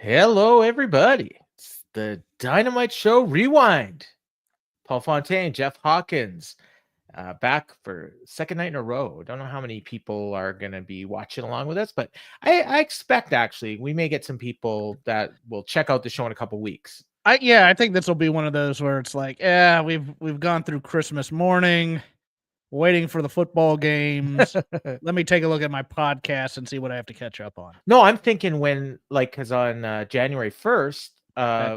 Hello, everybody. It's the Dynamite Show Rewind. Paul Fontaine, Jeff Hawkins, back for second night in a row. Don't know how many people are going to be watching along with us, but I expect actually we may get some people that will check out the show in a couple weeks. I think this will be one of those where it's like, yeah, we've gone through Christmas morning, waiting for the football games. Let me take a look at my podcast and see what I have to catch up on. No, I'm thinking when, because on January 1st,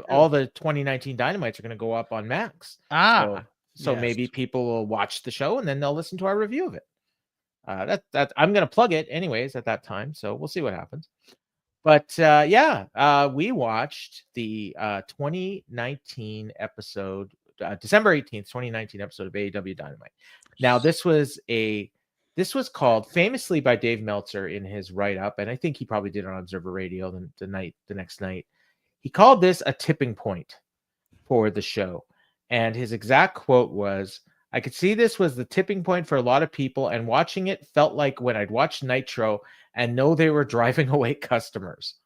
all the 2019 Dynamites are going to go up on Max. So yes. maybe people will watch the show and then they'll listen to our review of it. That I'm going to plug it anyways at that time. So we'll see what happens. But we watched the 2019 episode, December 18th, 2019 episode of AEW Dynamite. Now, this was called famously by Dave Meltzer in his write-up, and I think he probably did it on Observer Radio the next night. He called this a tipping point for the show. And his exact quote was, "I could see this was the tipping point for a lot of people, and watching it felt like when I'd watch Nitro and know they were driving away customers."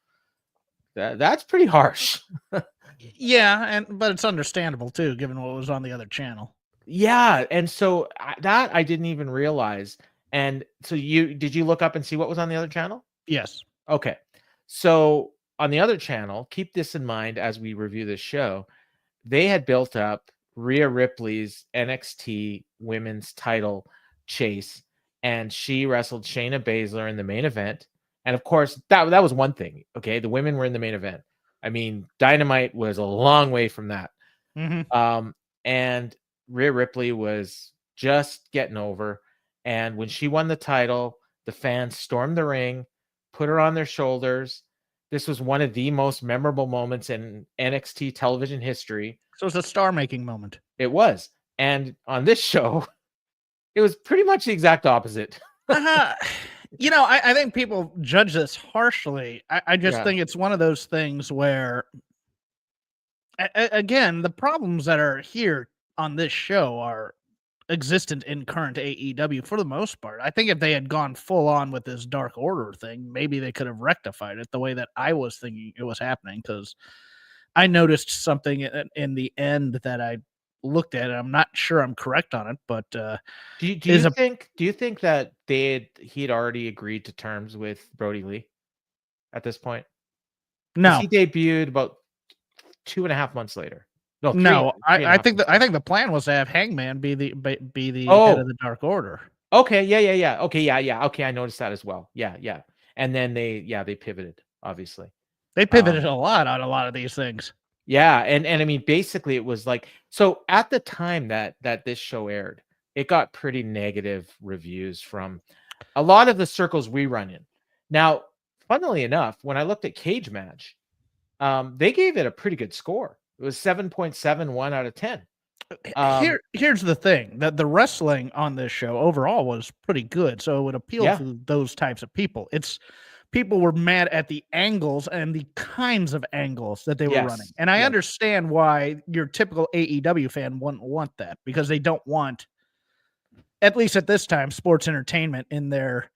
That's pretty harsh. Yeah, but it's understandable too, given what was on the other channel. Yeah, and so that I didn't even realize. And so did you look up and see what was on the other channel? Yes. Okay. So on the other channel, keep this in mind as we review this show, they had built up Rhea Ripley's NXT women's title chase, and she wrestled Shayna Baszler in the main event. And of course, that was one thing. Okay, the women were in the main event. I mean, Dynamite was a long way from that. Mm-hmm. And Rhea Ripley was just getting over. And when she won the title, the fans stormed the ring, put her on their shoulders. This was one of the most memorable moments in NXT television history. So it's a star-making moment. It was. And on this show, it was pretty much the exact opposite. I think people judge this harshly. I just think it's one of those things where, again, the problems that are here on this show are existent in current AEW for the most part. I think if they had gone full on with this Dark Order thing, maybe they could have rectified it the way that I was thinking it was happening, because I noticed something in the end that I looked at it. I'm not sure I'm correct on it, but do you think that he'd already agreed to terms with Brody Lee at this point? No, he debuted about 2.5 months later. No, I think the plan was to have Hangman be the head of the Dark Order. Okay, yeah. Okay, yeah. Okay, I noticed that as well. Yeah. And then they pivoted. Obviously, they pivoted a lot on a lot of these things. Yeah, and I mean, basically, it was like, so at the time that this show aired, it got pretty negative reviews from a lot of the circles we run in. Now, funnily enough, when I looked at Cage Match, they gave it a pretty good score. It was 7.71 out of 10. Here's the thing, that the wrestling on this show overall was pretty good, so it would appeal to those types of people. People were mad at the angles and the kinds of angles that they were running. And I understand why your typical AEW fan wouldn't want that, because they don't want, at least at this time, sports entertainment in their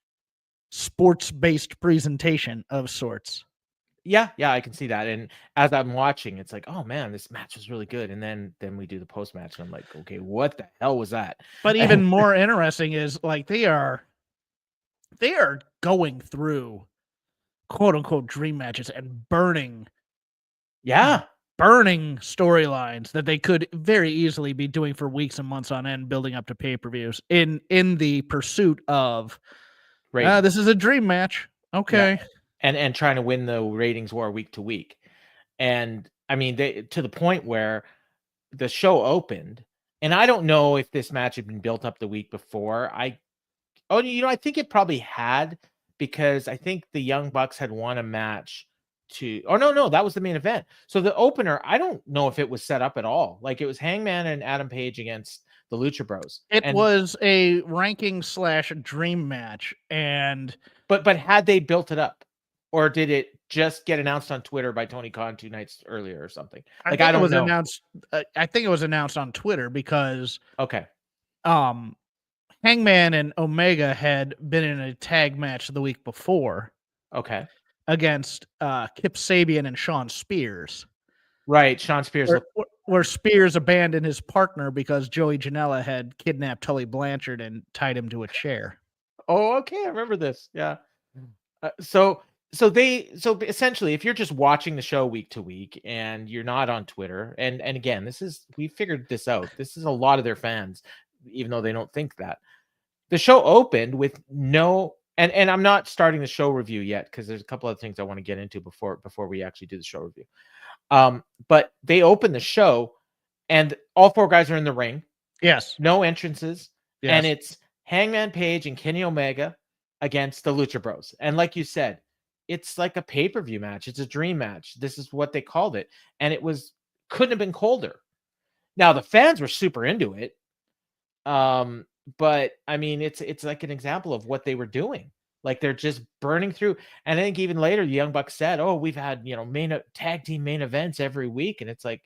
sports-based presentation of sorts. Yeah, I can see that. And as I'm watching, it's like, oh man, this match was really good. And then we do the post-match, and I'm like, okay, what the hell was that? But even more interesting is, like, they are going through quote unquote dream matches and burning storylines that they could very easily be doing for weeks and months on end, building up to pay-per-views in the pursuit of this is a dream match. Okay. Yeah. And trying to win the ratings war week to week. And I mean, to the point where the show opened, and I don't know if this match had been built up the week before. I think it probably had, because I think the Young Bucks had won a match no, that was the main event. So the opener, I don't know if it was set up at all. Like, it was Hangman and Adam Page against the Lucha Bros. It was a ranking / dream match, but had they built it up? Or did it just get announced on Twitter by Tony Khan 2 nights earlier or something? I don't know. I think it was announced on Twitter because Hangman and Omega had been in a tag match the week before. Okay. against Kip Sabian and Sean Spears. Right, Sean Spears. Where Spears abandoned his partner because Joey Janela had kidnapped Tully Blanchard and tied him to a chair. Oh, okay, I remember this. Yeah. So essentially, if you're just watching the show week to week and you're not on Twitter, and again, we figured this out. This is a lot of their fans, even though they don't think that. The show opened with no, and I'm not starting the show review yet because there's a couple of things I want to get into before we actually do the show review. But they open the show and all four guys are in the ring. Yes. No entrances. Yes. And it's Hangman Page and Kenny Omega against the Lucha Bros. And like you said, it's like a pay-per-view match. It's a dream match. This is what they called it. And couldn't have been colder. Now the fans were super into it. But I mean, it's like an example of what they were doing. Like they're just burning through. And I think even later, the Young Bucks said, "Oh, we've had tag team main events every week," and it's like,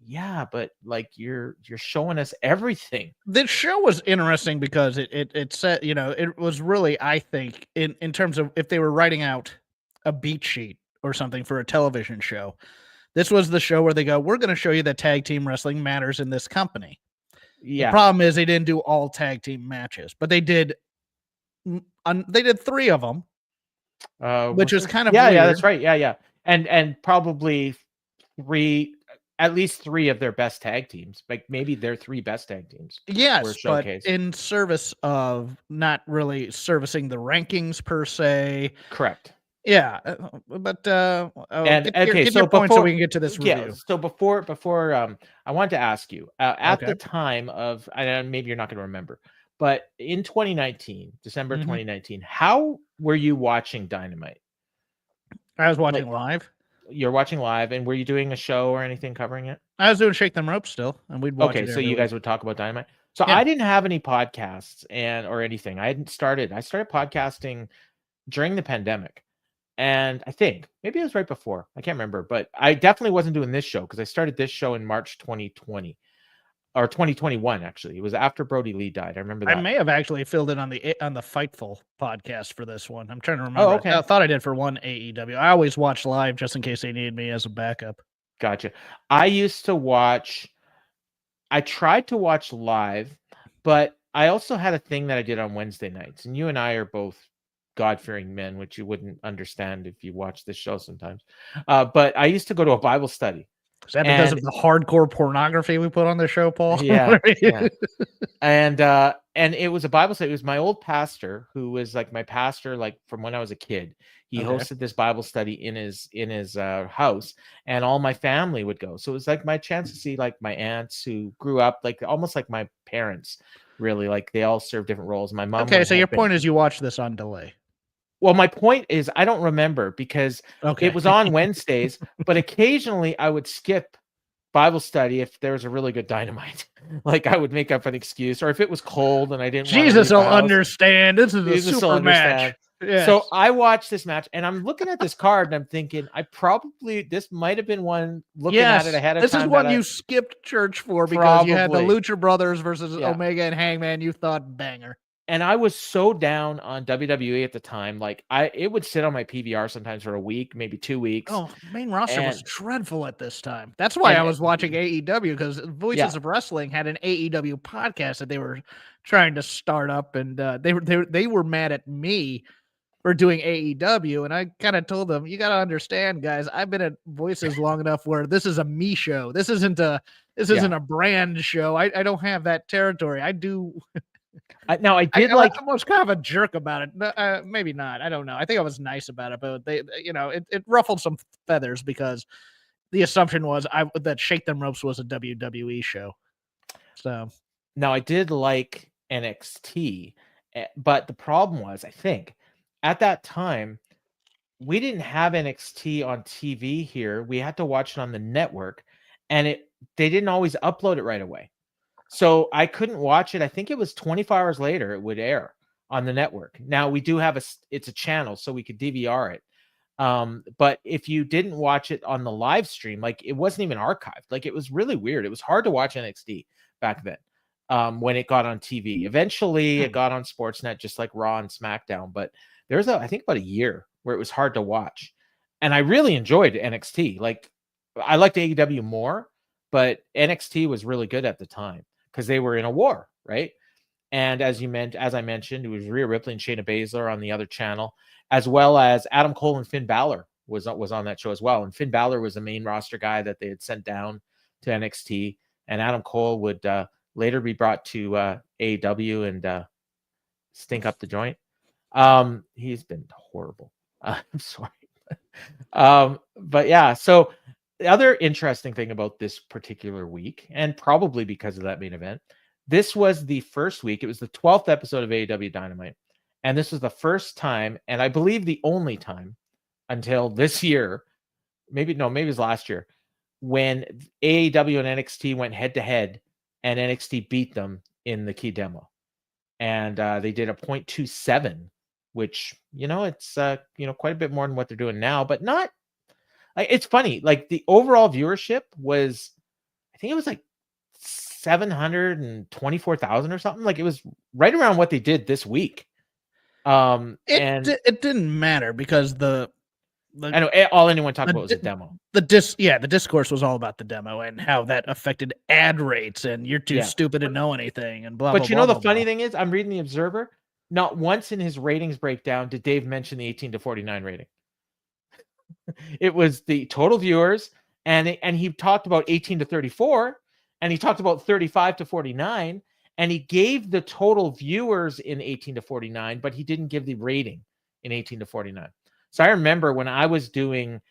yeah, but like you're showing us everything. This show was interesting because it said, it was really, I think, in terms of if they were writing out a beat sheet or something for a television show, this was the show where they go, "We're going to show you that tag team wrestling matters in this company." Yeah. The problem is they didn't do all tag team matches, but they did 3 of them, which is kind of weird. Yeah, that's right. Yeah. And probably at least 3 of their best tag teams, like maybe their 3 best tag teams. Yes, but in service of not really servicing the rankings per se. Correct. Yeah, but so we can get to this review. Yeah, so before I wanted to ask you at the time of, and maybe you're not going to remember, but in 2019, December 2019, how were you watching Dynamite? I was watching live. You're watching live, and were you doing a show or anything covering it? I was doing Shake Them Ropes still, and we'd watch it. So you guys would talk about Dynamite. So I didn't have any podcasts or anything. I started podcasting during the pandemic. And I think maybe it was right before. I can't remember, but I definitely wasn't doing this show because I started this show in March 2020 or 2021. Actually, it was after Brody Lee died. I remember that. I may have actually filled in on the Fightful podcast for this one. I'm trying to remember. Oh, okay. I thought I did for one AEW. I always watch live just in case they needed me as a backup. Gotcha. I tried to watch live, but I also had a thing that I did on Wednesday nights, and you and I are both God-fearing men, which you wouldn't understand if you watch this show sometimes. But I used to go to a Bible study. Is that because of the hardcore pornography we put on the show, Paul? Yeah. And it was a Bible study. It was my old pastor, who was like my pastor, like from when I was a kid. He hosted this Bible study in his house, and all my family would go. So it was like my chance to see like my aunts who grew up like almost like my parents, really. Like they all served different roles. My mom. Okay, so your point is you watched this on delay. Well, my point is I don't remember because it was on Wednesdays, but occasionally I would skip Bible study if there was a really good Dynamite. Like I would make up an excuse, or if it was cold and I didn't. Jesus will understand. This is a super match. Yes. So I watched this match, and I'm looking at this card, and I'm thinking, this might have been one looking at it ahead of time. This is one you skipped church for because you had the Lucha Brothers versus Omega and Hangman. You thought banger. And I was so down on WWE at the time. Like it would sit on my PVR sometimes for a week, maybe 2 weeks. Oh, main roster was dreadful at this time. That's why I was watching AEW, because Voices of Wrestling had an AEW podcast that they were trying to start up, and they were mad at me for doing AEW, and I kind of told them, you got to understand, guys, I've been at Voices long enough where this is a me show. This isn't a brand show. I don't have that territory. I do. I was kind of a jerk about it. Maybe not. I don't know. I think I was nice about it, but it ruffled some feathers because the assumption was that Shake Them Ropes was a WWE show. So now I did like NXT, but the problem was, I think at that time we didn't have NXT on TV here. We had to watch it on the network, and they didn't always upload it right away. So I couldn't watch it. I think it was 24 hours later it would air on the network. Now we do have it's a channel, so we could DVR it. But if you didn't watch it on the live stream, like it wasn't even archived. Like it was really weird. It was hard to watch NXT back then when it got on TV. Eventually it got on Sportsnet, just like Raw and SmackDown. But there was I think about a year where it was hard to watch. And I really enjoyed NXT. Like, I liked AEW more, but NXT was really good at the time because they were in a war, right? And as I mentioned, it was Rhea Ripley and Shayna Baszler on the other channel, as well as Adam Cole and Finn Balor was on that show as well. And Finn Balor was the main roster guy that they had sent down to NXT, and Adam Cole would later be brought to AEW and stink up the joint. He's been horrible. I'm sorry. But yeah, so the other interesting thing about this particular week, and probably because of that main event, this was the first week. It was the 12th episode of AEW Dynamite. And this was the first time, and I believe the only time until this year, maybe it was last year, when AEW and NXT went head to head and NXT beat them in the key demo. And they did a 0.27, which, it's, quite a bit more than what they're doing now, but not, it's funny. Like, the overall viewership was, I think it was like 724,000 or something. Like, it was right around what they did this week. It didn't matter because I know all anyone talked about was a demo. The discourse was all about the demo and how that affected ad rates and you're too stupid to know anything and blah. But blah, the funny thing is, I'm reading the Observer. Not once in his ratings breakdown did Dave mention the 18 to 49 rating. It was the total viewers, and he talked about 18 to 34, and he talked about 35 to 49, and he gave the total viewers in 18 to 49, but he didn't give the rating in 18 to 49. So I remember when I was doing,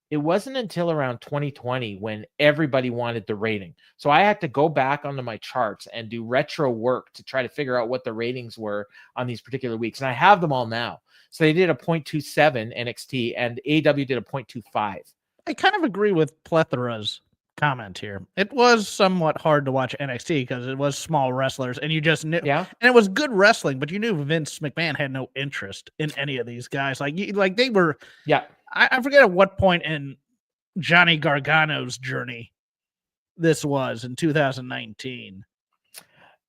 it wasn't until around 2020 when everybody wanted the rating. So I had to go back onto my charts and do retro work to try to figure out what the ratings were on these particular weeks. And I have them all now. So they did a 0.27 NXT and AEW did a 0.25. I kind of agree with Plethора's comment here. It was somewhat hard to watch NXT because it was small wrestlers and you just knew, and it was good wrestling, but you knew Vince McMahon had no interest in any of these guys. Like they were, I forget at what point in Johnny Gargano's journey this was in 2019.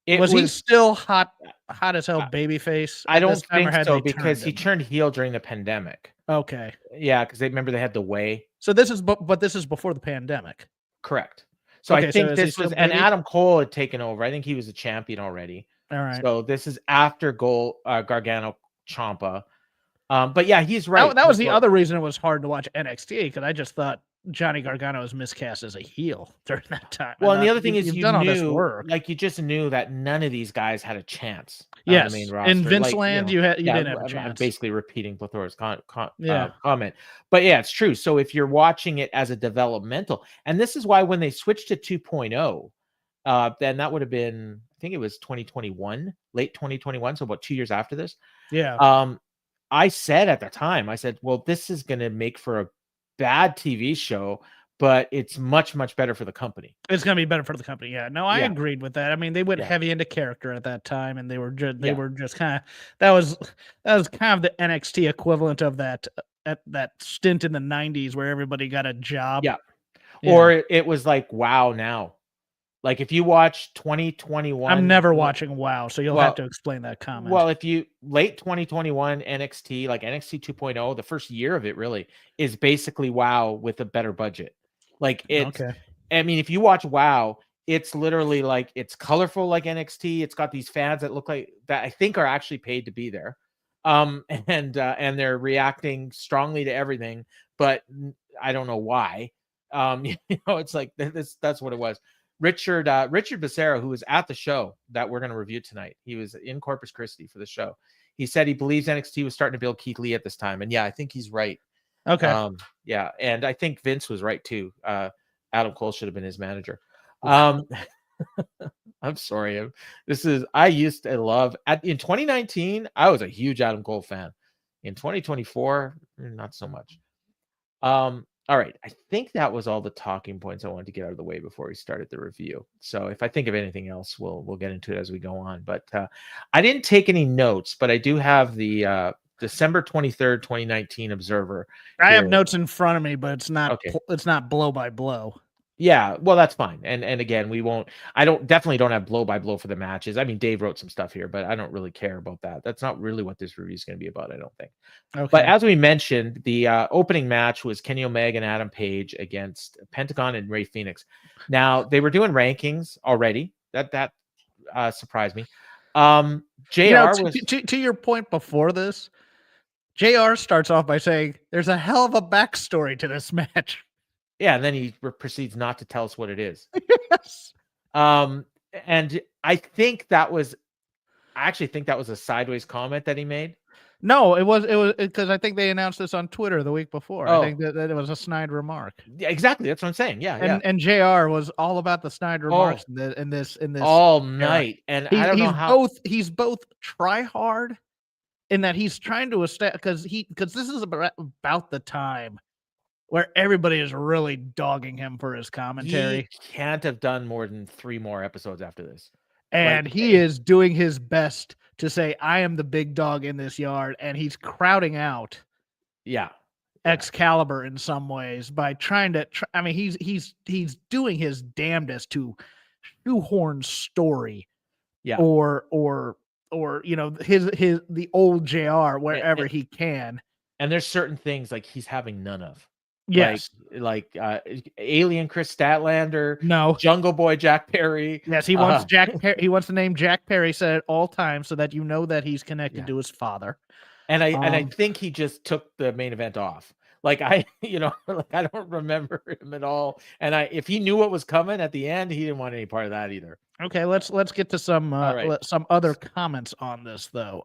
Was he still hot as hell babyface? I don't think so because he turned heel during the pandemic. Okay. Yeah, because they had the way. So this is before the pandemic. Correct. So I think this was, and Adam Cole had taken over. I think he was a champion already. All right. So this is after Gargano Ciampa. But yeah, he's right. That was the other reason it was hard to watch NXT because I just thought Johnny Gargano was miscast as a heel during that time. Well, and the other thing is you just knew that none of these guys had a chance. Yes, on the main roster. In Vince land, you didn't have a chance. I'm basically repeating Plethора's comment. But yeah, it's true. So if you're watching it as a developmental, and this is why when they switched to 2.0, then that would have been, I think it was 2021, late 2021, so about 2 years after this. Yeah. I said at the time, well, this is going to make for a bad TV show, but it's much, much better for the company. It's going to be better for the company. Yeah. No, I agreed with that. I mean, they went heavy into character at that time, and they were just kind of, that was kind of the NXT equivalent of that stint in the 90s where everybody got a job. Yeah. Or it was like WoW now. Like if you watch 2021, I'm never watching WoW, so you'll have to explain that comment. Well, if you late 2021 NXT, like NXT 2.0, the first year of it really is basically WoW with a better budget. Like it's, I mean, if you watch WoW, it's literally like it's colorful like NXT. It's got these fans that look like that I think are actually paid to be there, and they're reacting strongly to everything, but I don't know why. It's like that's what it was. Richard Becerra, who was at the show that we're going to review tonight, he was in Corpus Christi for the show. He said he believes NXT was starting to build Keith Lee at this time, and yeah, I think he's right. Okay. Yeah, and I think Vince was right too. Adam Cole should have been his manager. I'm sorry. I used to love in 2019. I was a huge Adam Cole fan. In 2024, not so much. All right, I think that was all the talking points I wanted to get out of the way before we started the review. So if I think of anything else, we'll get into it as we go on. But I didn't take any notes, but I do have the December 23rd, 2019 Observer. I have notes in front of me, but it's not blow by blow. Yeah, well, that's fine. And again, we won't. I definitely don't have blow by blow for the matches. I mean, Dave wrote some stuff here, but I don't really care about that. That's not really what this review is going to be about, I don't think. But Okay. as we mentioned, the opening match was Kenny Omega and Adam Page against Pentagon and Rey Fenix. Now they were doing rankings already. That surprised me. JR was to your point before this. JR starts off by saying, "There's a hell of a backstory to this match." Yeah, and then he proceeds not to tell us what it is. Yes. And I actually think that was a sideways comment that he made. No, it was because I think they announced this on Twitter the week before. Oh. I think that it was a snide remark. Yeah, exactly. That's what I'm saying. Yeah, And JR was all about the snide remarks in this all night. And I don't know how he's both try hard in that he's trying to establish because this is about the time where everybody is really dogging him for his commentary. He can't have done more than 3 more episodes after this. And he is doing his best to say, I am the big dog in this yard. And he's crowding out Excalibur in some ways by trying to, I mean, he's doing his damnedest to shoehorn story or, the old JR wherever he can. And there's certain things like he's having none of. Yes. Like Alien Chris Statlander. No. Jungle Boy Jack Perry. Yes, he wants Jack Perry. He wants the name Jack Perry said at all times so that you know that he's connected to his father. And I think he just took the main event off. Like I don't remember him at all. And if he knew what was coming at the end, he didn't want any part of that either. Okay, let's get to some other comments on this though.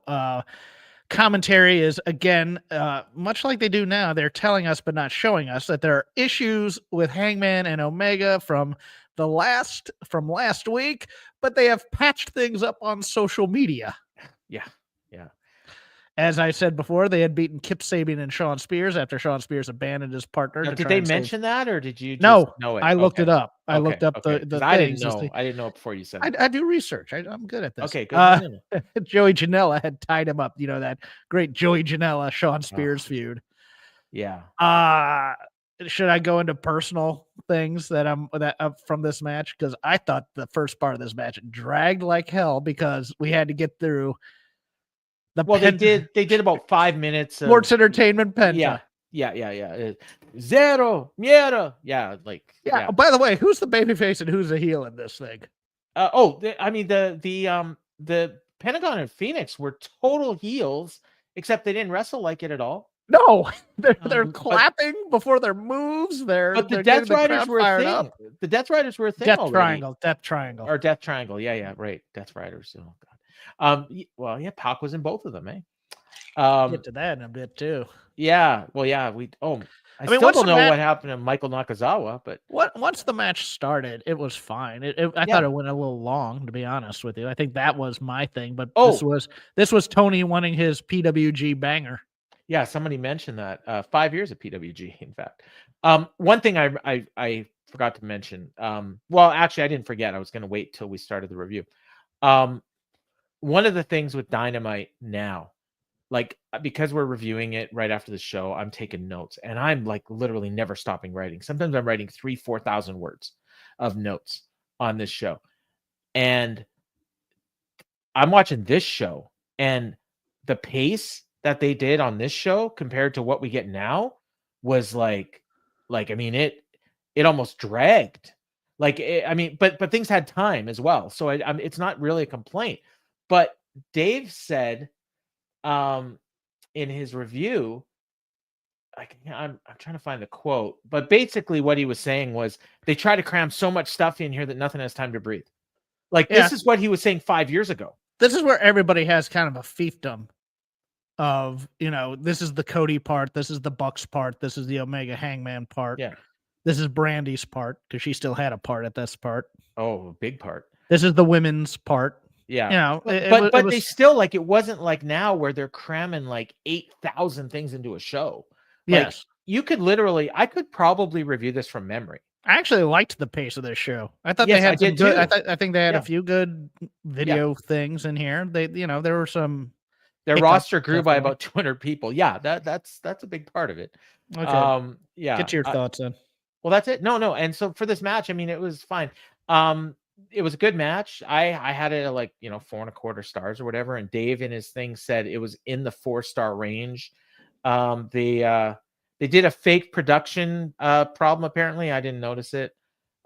Commentary is again much like they do now. They're telling us but not showing us that there are issues with Hangman and Omega from last week, but they have patched things up on social media. Yeah. As I said before, they had beaten Kip Sabian and Shawn Spears after Shawn Spears abandoned his partner. Now, did they mention that, or did you just know it? I looked it up. I looked up the I didn't know. I didn't know it before you said it. I do research. I'm good at this. Okay, good. Joey Janela had tied him up. You know, that great Joey Janela, Shawn Spears feud. Yeah. Should I go into personal things that from this match? Because I thought the first part of this match dragged like hell because we had to get through. They did about 5 minutes. Sports Entertainment Penta. Yeah. Zero, mierda. Yeah. By the way, who's the babyface and who's the heel in this thing? The Pentagon and Phoenix were total heels, except they didn't wrestle like it at all. No, they're clapping before their moves. But the Death Riders were a thing. The Death Riders were a thing. Death already. Triangle. Or Death Triangle. Yeah, right. Death Riders. Oh God. Pac was in both of them, eh? Get to that in a bit too. Yeah. Well, yeah. I still don't know what happened to Michael Nakazawa, but once the match started, it was fine. I thought it went a little long, to be honest with you. I think that was my thing, but this was Tony wanting his PWG banger. Yeah, somebody mentioned that 5 years of PWG. In fact, one thing I forgot to mention. Well, actually, I didn't forget. I was going to wait till we started the review. One of the things with Dynamite now, like because we're reviewing it right after the show, I'm taking notes and I'm like literally never stopping writing. Sometimes I'm writing 3,000-4,000 words of notes on this show. And I'm watching this show and the pace that they did on this show compared to what we get now was like, I mean, it almost dragged. But things had time as well. So it's not really a complaint. But Dave said in his review, I'm trying to find the quote, but basically what he was saying was they try to cram so much stuff in here that nothing has time to breathe. This is what he was saying 5 years ago. This is where everybody has kind of a fiefdom of, this is the Cody part, this is the Bucks part, this is the Omega Hangman part. Yeah. This is Brandy's part because she still had a part at this part. Oh, a big part. This is the women's part. Yeah. But they still it wasn't like now where they're cramming 8,000 things into a show. Yes. I could probably review this from memory. I actually liked the pace of this show. I thought they had some good. I think they had a few good video things in here. There were some. Their roster grew by about 200 people. Yeah, that's a big part of it. Okay. Get your thoughts in. Well, that's it. No. And so for this match, I mean, it was fine. It was a good match. I had it at like, 4.25 stars or whatever. And Dave in his thing said it was in the 4-star range. They did a fake production problem. Apparently I didn't notice it.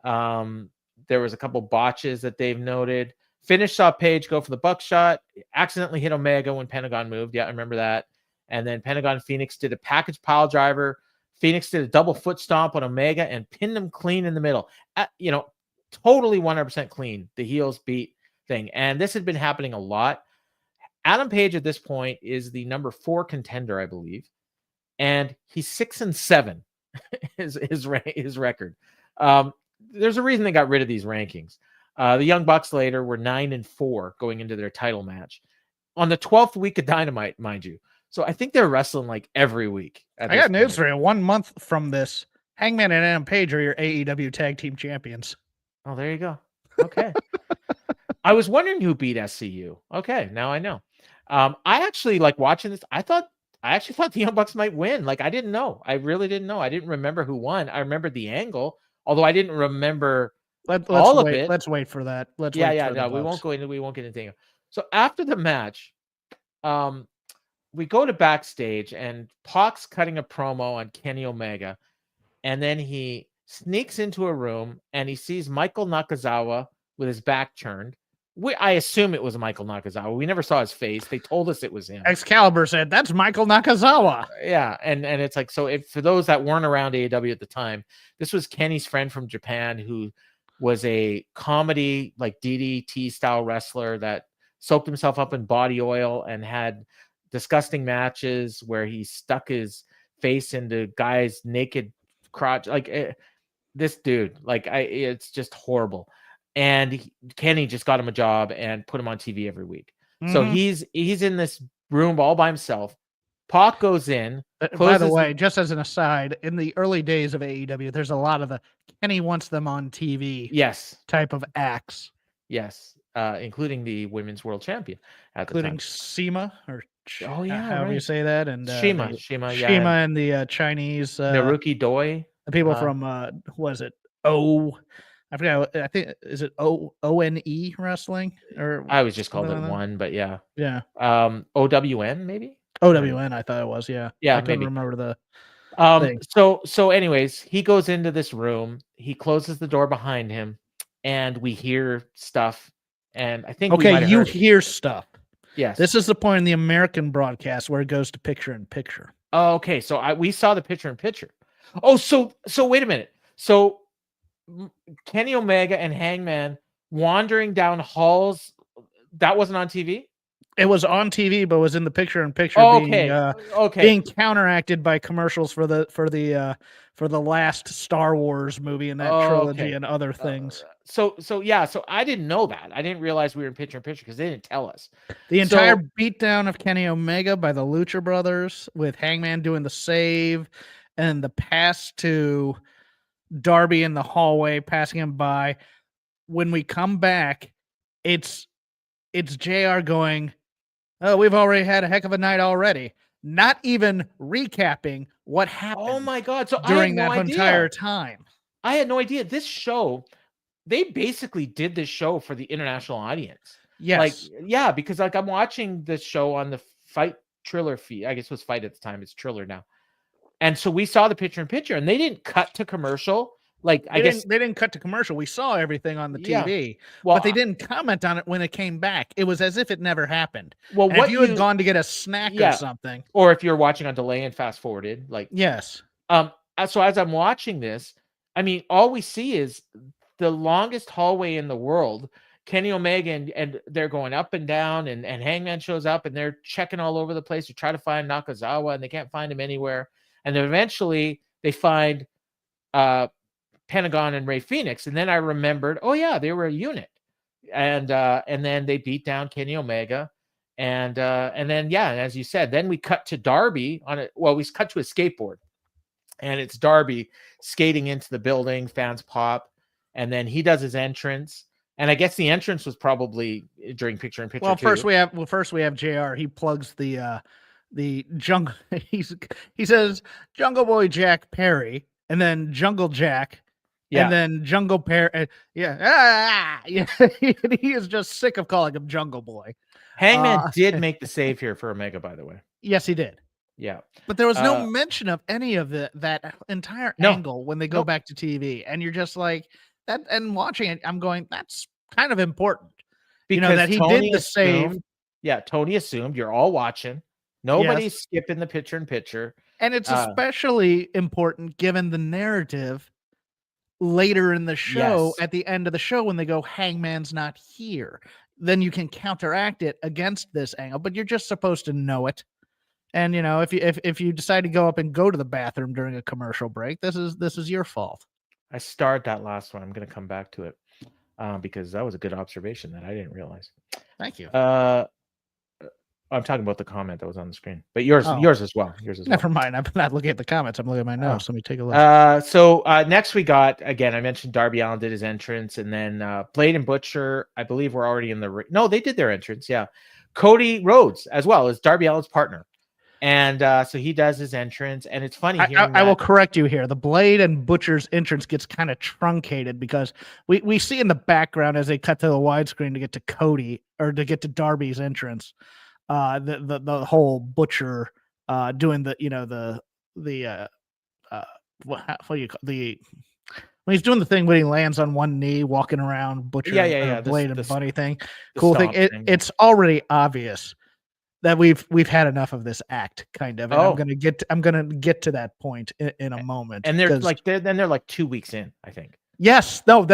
There was a couple botches that Dave noted. Finish saw Page go for the buckshot, accidentally hit Omega when Pentagon moved. Yeah, I remember that. And then Pentagon Phoenix did a package pile driver. Phoenix did a double foot stomp on Omega and pinned him clean in the middle. Totally 100% clean. The heels beat thing. And this had been happening a lot. Adam Page at this point is the number 4 contender, I believe. And he's 6-7 his record. There's a reason they got rid of these rankings. The Young Bucks later were 9-4 going into their title match on the 12th week of Dynamite, mind you. So I think they're wrestling like every week. I got news for you. 1 month from this, Hangman and Adam Page are your AEW Tag Team Champions. Oh, there you go. Okay. I was wondering who beat SCU. Okay, now I know. I actually like watching this. I actually thought the Young Bucks might win. Like I didn't know. I really didn't know. I didn't remember who won. I remembered the angle, although I didn't remember all of it. Let's wait for that. We won't get into it. So after the match, we go to backstage and Pac's cutting a promo on Kenny Omega, and then he sneaks into a room and he sees Michael Nakazawa with his back turned. I assume it was Michael Nakazawa. We never saw his face. They told us it was him. Excalibur said, "That's Michael Nakazawa." Yeah, and it's like, so for those that weren't around AEW at the time, this was Kenny's friend from Japan who was a comedy, like DDT style wrestler that soaked himself up in body oil and had disgusting matches where he stuck his face into guys' naked crotch. Like this dude, it's just horrible. And Kenny just got him a job and put him on TV every week. Mm-hmm. So he's in this room all by himself. Pac goes in. By the way, just as an aside, in the early days of AEW, there's a lot of the Kenny wants them on TV type of acts. Yes, including the Women's World Champion. Including Shima, or however you say that. And Shima, and the Chinese. Naruki Doi. The people from, was it I forgot. I think is it ONE wrestling, or I was just called it one, but yeah. OWN maybe. OWN, I thought it was. Yeah. I couldn't remember the thing. So anyways, he goes into this room. He closes the door behind him, and we hear stuff. And I think you hear stuff. Yes. This is the point in the American broadcast where it goes to picture in picture. Oh, okay. So we saw the picture in picture. Oh, so wait a minute. So Kenny Omega and Hangman wandering down halls, that wasn't on TV? It was on TV, but was in the picture-in-picture being counteracted by commercials for the last Star Wars movie in that trilogy and other things. So I didn't know that. I didn't realize we were in picture-in-picture because they didn't tell us. The entire beatdown of Kenny Omega by the Lucha Brothers, with Hangman doing the save and the pass to Darby in the hallway, passing him by. When we come back, it's JR going, "Oh, we've already had a heck of a night already." Not even recapping what happened. Oh my God. So during that entire time. I had no idea. This show, they basically did this show for the international audience. Yes. Because I'm watching this show on the Fight Triller feed. I guess it was Fight at the time. It's Triller now. And so we saw the picture-in-picture, and they didn't cut to commercial. They didn't cut to commercial. We saw everything on the TV, but they didn't comment on it when it came back. It was as if it never happened. Well, if you had gone to get a snack or something, or if you're watching on delay and fast forwarded, yes. So as I'm watching this, I mean, all we see is the longest hallway in the world. Kenny Omega and they're going up and down, and Hangman shows up, and they're checking all over the place to try to find Nakazawa, and they can't find him anywhere. And then eventually they find Pentagon and Ray Phoenix, and then I remembered, they were a unit, and then they beat down Kenny Omega, and then as you said, then we cut to Darby we cut to a skateboard, and it's Darby skating into the building, fans pop, and then he does his entrance, and I guess the entrance was probably during picture-in-picture. Well, first we have JR. He plugs the jungle. He says Jungle Boy Jack Perry. and then Jungle Jack, Yeah. and then Jungle Pear. Yeah. He is just sick of calling him Jungle Boy. Hangman did make the save here for Omega, by the way. Yes, he did. Yeah. But there was no mention of any of that entire angle when they go back to TV. And you're just like that. And watching it, I'm going, that's kind of important. Because that he Tony did the save. Yeah, Tony assumed you're all watching. Nobody's skipping the picture-in-picture. And it's especially important given the narrative later in the show, at the end of the show, when they go, Hangman's not here. Then you can counteract it against this angle, but you're just supposed to know it. And if you decide to go up and go to the bathroom during a commercial break, this is your fault. I starred that last one. I'm going to come back to it because that was a good observation that I didn't realize. Thank you. I'm talking about the comment that was on the screen, but yours as well. Never mind. I'm not looking at the comments. I'm looking at my notes. Let me take a look. So next we got, again, I mentioned Darby Allin did his entrance, and then Blade and Butcher, I believe, were already in the ring. No, they did their entrance. Yeah. Cody Rhodes as well as Darby Allin's partner. And so he does his entrance, and it's funny. I will correct you here. The Blade and Butcher's entrance gets kind of truncated because we see in the background as they cut to the widescreen to get to Cody or to get to Darby's entrance, the whole Butcher doing the what do you call when he's doing the thing when he lands on one knee, walking around, Butcher, Blade and Bunny thing, cool thing. It's already obvious that we've had enough of this act, kind of. And I'm gonna get to that point in a moment. And they're like 2 weeks in, I think. Yes, no,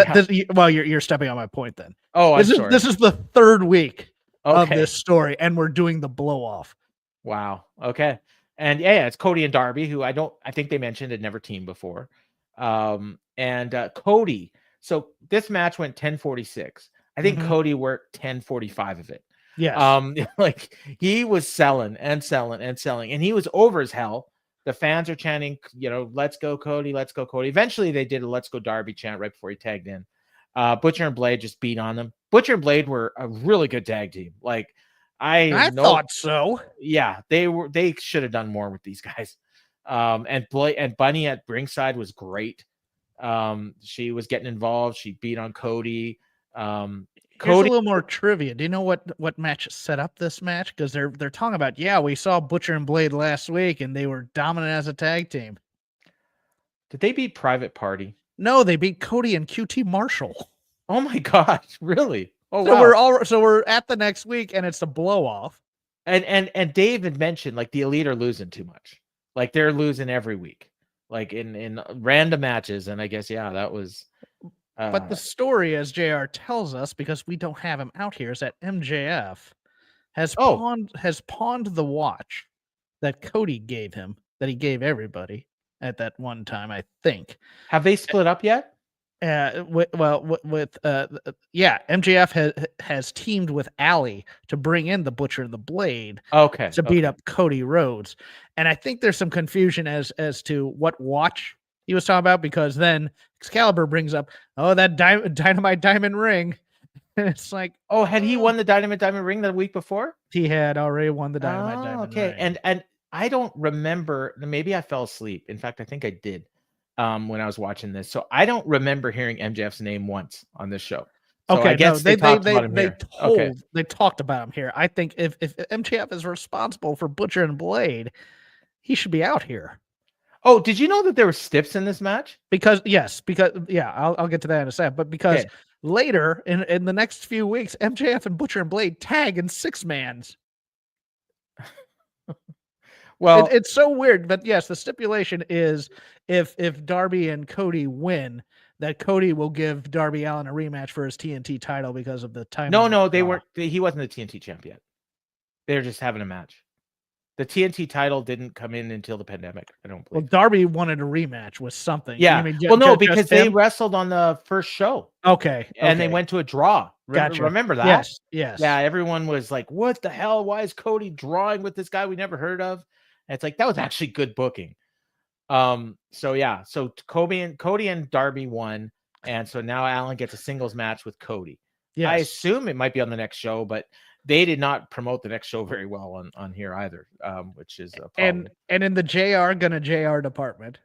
you're stepping on my point then. Oh, this is the third week of this story, and we're doing the blow off. Wow. Okay. And it's Cody and Darby, who I think they mentioned had never teamed before. And Cody. So this match went 10:46. I think Cody worked 10:45 of it. Yeah. Like he was selling, and he was over as hell. The fans are chanting, let's go Cody, let's go Cody. Eventually they did a let's go Darby chant right before he tagged in. Butcher and Blade just beat on them. Butcher and Blade were a really good tag team. Like I thought so. Yeah, they should have done more with these guys. And Bunny at ringside was great. She was getting involved. She beat on Cody. Here's a little more trivia. Do you know what match set up this match? Because they're talking about, we saw Butcher and Blade last week, and they were dominant as a tag team. Did they beat Private Party? No, they beat Cody and QT Marshall. Oh my gosh, really? Oh, wow. We're at the next week, and it's a blow off. And Dave had mentioned like the Elite are losing too much. Like they're losing every week, like in random matches. And I guess that was. But the story, as JR tells us, because we don't have him out here, is that MJF has pawned the watch that Cody gave him, that he gave everybody at that one time, I think. Have they split up yet? MJF has teamed with Allie to bring in the Butcher and the Blade. To beat up Cody Rhodes, and I think there's some confusion as to what watch he was talking about, because then Excalibur brings up, that Dynamite Diamond ring. And it's like, had he won the Dynamite Diamond ring the week before? He had already won the Dynamite Diamond ring. And I don't remember, maybe I fell asleep. In fact, I think I did when I was watching this. So I don't remember hearing MJF's name once on this show. So I guess they talked about him here. They talked about him here. I think if MJF is responsible for Butcher and Blade, he should be out here. Oh, did you know that there were stiffs in this match? I'll get to that in a second. But because later in the next few weeks, MJF and Butcher and Blade tag in 6-mans. Well, it's so weird, but yes, the stipulation is if Darby and Cody win, that Cody will give Darby Allin a rematch for his TNT title because of the time. No, they weren't. He wasn't the TNT champ yet. They were just having a match. The TNT title didn't come in until the pandemic. I don't believe. Well, Darby wanted a rematch with something. Yeah. Because they wrestled on the first show. Okay. And they went to a draw. Gotcha. Remember that? Yes. Yeah. Everyone was like, "What the hell? Why is Cody drawing with this guy we never heard of?" And it's like that was actually good booking. So Cody and Darby won, and so now Allin gets a singles match with Cody. Yes. I assume it might be on the next show, but they did not promote the next show very well on here either, which is a problem. And in the JR department,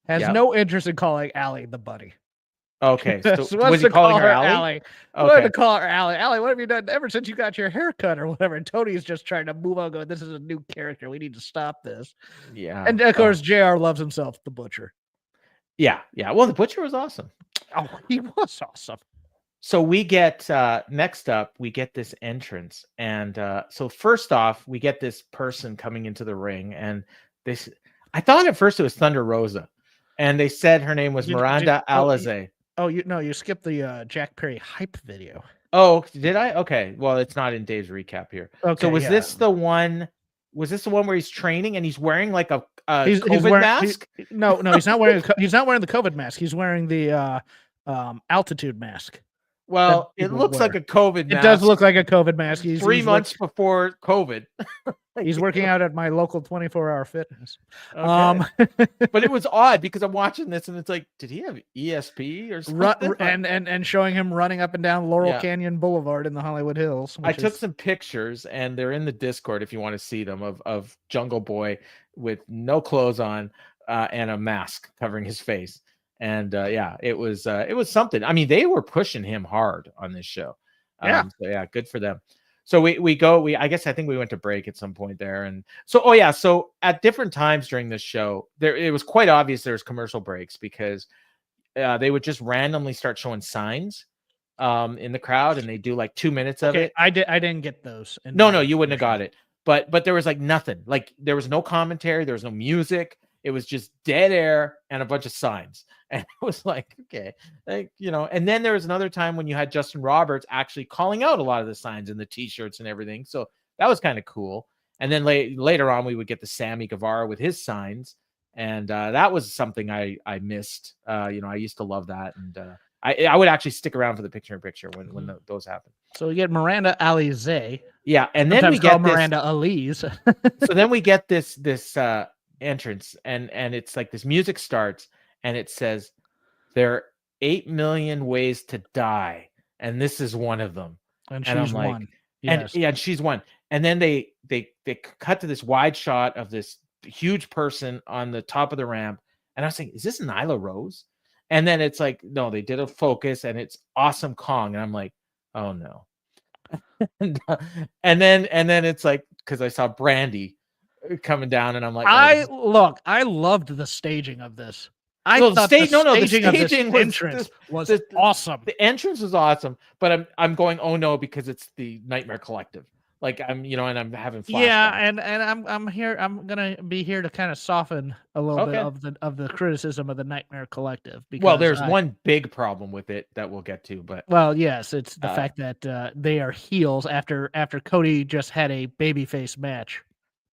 has no interest in calling Allie the buddy. Okay, so So was he calling her Allie? Wanted to call her Allie. Allie, what have you done ever since you got your haircut or whatever? And Tony's just trying to move on, going, this is a new character. We need to stop this. Yeah. And of course, JR loves himself, the Butcher. Yeah. Well, the Butcher was awesome. Oh, he was awesome. So we get next up, we get this entrance. And so first off, we get this person coming into the ring. And this, I thought at first it was Thunder Rosa. And they said her name was Miranda Alizé. Oh, you skipped the Jack Perry hype video. Oh, did I? Okay. Well, it's not in Dave's recap here. Okay. So was this the one? Was this the one where he's training and he's wearing like a COVID mask? No, he's not wearing. He's not wearing the COVID mask. He's wearing the altitude mask. Well, it looks like a COVID mask. It does look like a COVID mask. He's 3 months before COVID. He's working out at my local 24-hour fitness. Okay. But it was odd because I'm watching this and it's like, did he have ESP or something? And showing him running up and down Laurel Canyon Boulevard in the Hollywood Hills. I took some pictures and they're in the Discord if you want to see them of Jungle Boy with no clothes on and a mask covering his face. And it was something. I mean, they were pushing him hard on this show. So good for them. So I think we went to break at some point there. And so, so at different times during this show, it was quite obvious there's commercial breaks because they would just randomly start showing signs in the crowd and they do like 2 minutes of it. I didn't get those. No, you wouldn't have got it. But there was like nothing. Like there was no commentary. There was no music. It was just dead air and a bunch of signs. And it was like, okay, and then there was another time when you had Justin Roberts actually calling out a lot of the signs and the t-shirts and everything. So that was kind of cool. And then later on, we would get the Sammy Guevara with his signs. And that was something I missed. I used to love that. And I would actually stick around for the picture-in-picture when those happen. So we get Miranda Alizé. Yeah. And then we get Miranda Alize. So then we get this entrance and it's like this music starts. And it says, there are 8 million ways to die. And this is one of them. And she's one. Yes. And she's one. And then they cut to this wide shot of this huge person on the top of the ramp. And I was like, is this Nyla Rose? And then it's like, no, they did a focus and it's Awesome Kong. And I'm like, oh no. and then it's like, because I saw Brandy coming down and I'm like, I loved the staging of this. The staging entrance was awesome. The entrance was awesome, but I'm going, oh no, because it's the Nightmare Collective. Like and I'm having flashbacks. Yeah, and I'm here. I'm gonna be here to kind of soften a little bit of the criticism of the Nightmare Collective. Because there's one big problem with it that we'll get to, but yes, it's the fact that they are heels after Cody just had a babyface match.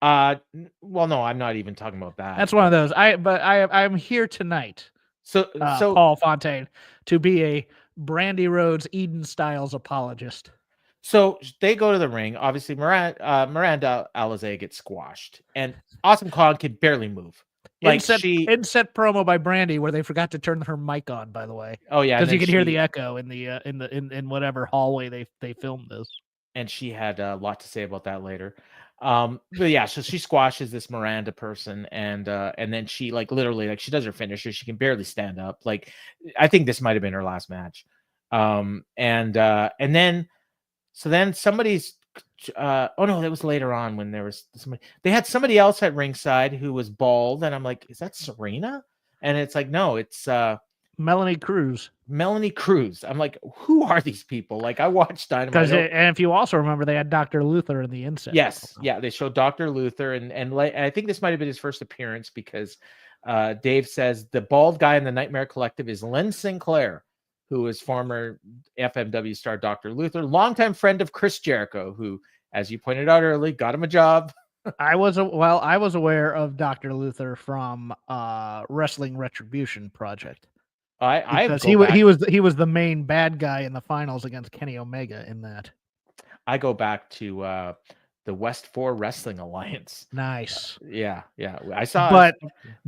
Well, no, I'm not even talking about that. That's one of those. I'm here tonight. So Paul Fontaine to be a Brandy Rhodes Eden Styles apologist. So they go to the ring. Obviously, Miranda Alizé gets squashed, and Awesome Kong can barely move. Like inset promo by Brandy where they forgot to turn her mic on. By the way, oh yeah, because you can hear the echo in the in whatever hallway they filmed this. And she had a lot to say about that later. But yeah, so she squashes this Miranda person, and then she like literally like she does her finisher. She can barely stand up. Like I think this might have been her last match. And then somebody's oh no, that was later on when there was somebody. They had somebody else at ringside who was bald, and I'm like, is that Serena? And it's like, no, it's Melanie Cruz. I'm like, who are these people? Like, I watched Dynamite. And if you also remember, they had Dr. Luther in the inset. Yes. Yeah. They showed Dr. Luther. And I think this might've been his first appearance because Dave says the bald guy in the Nightmare Collective is Len Sinclair, who is former FMW star Dr. Luther, longtime friend of Chris Jericho, who, as you pointed out earlier, got him a job. I was aware of Dr. Luther from Wrestling Retribution Project. He was the main bad guy in the finals against Kenny Omega in that. I go back to the West 4 Wrestling Alliance. Nice. Yeah. I saw. But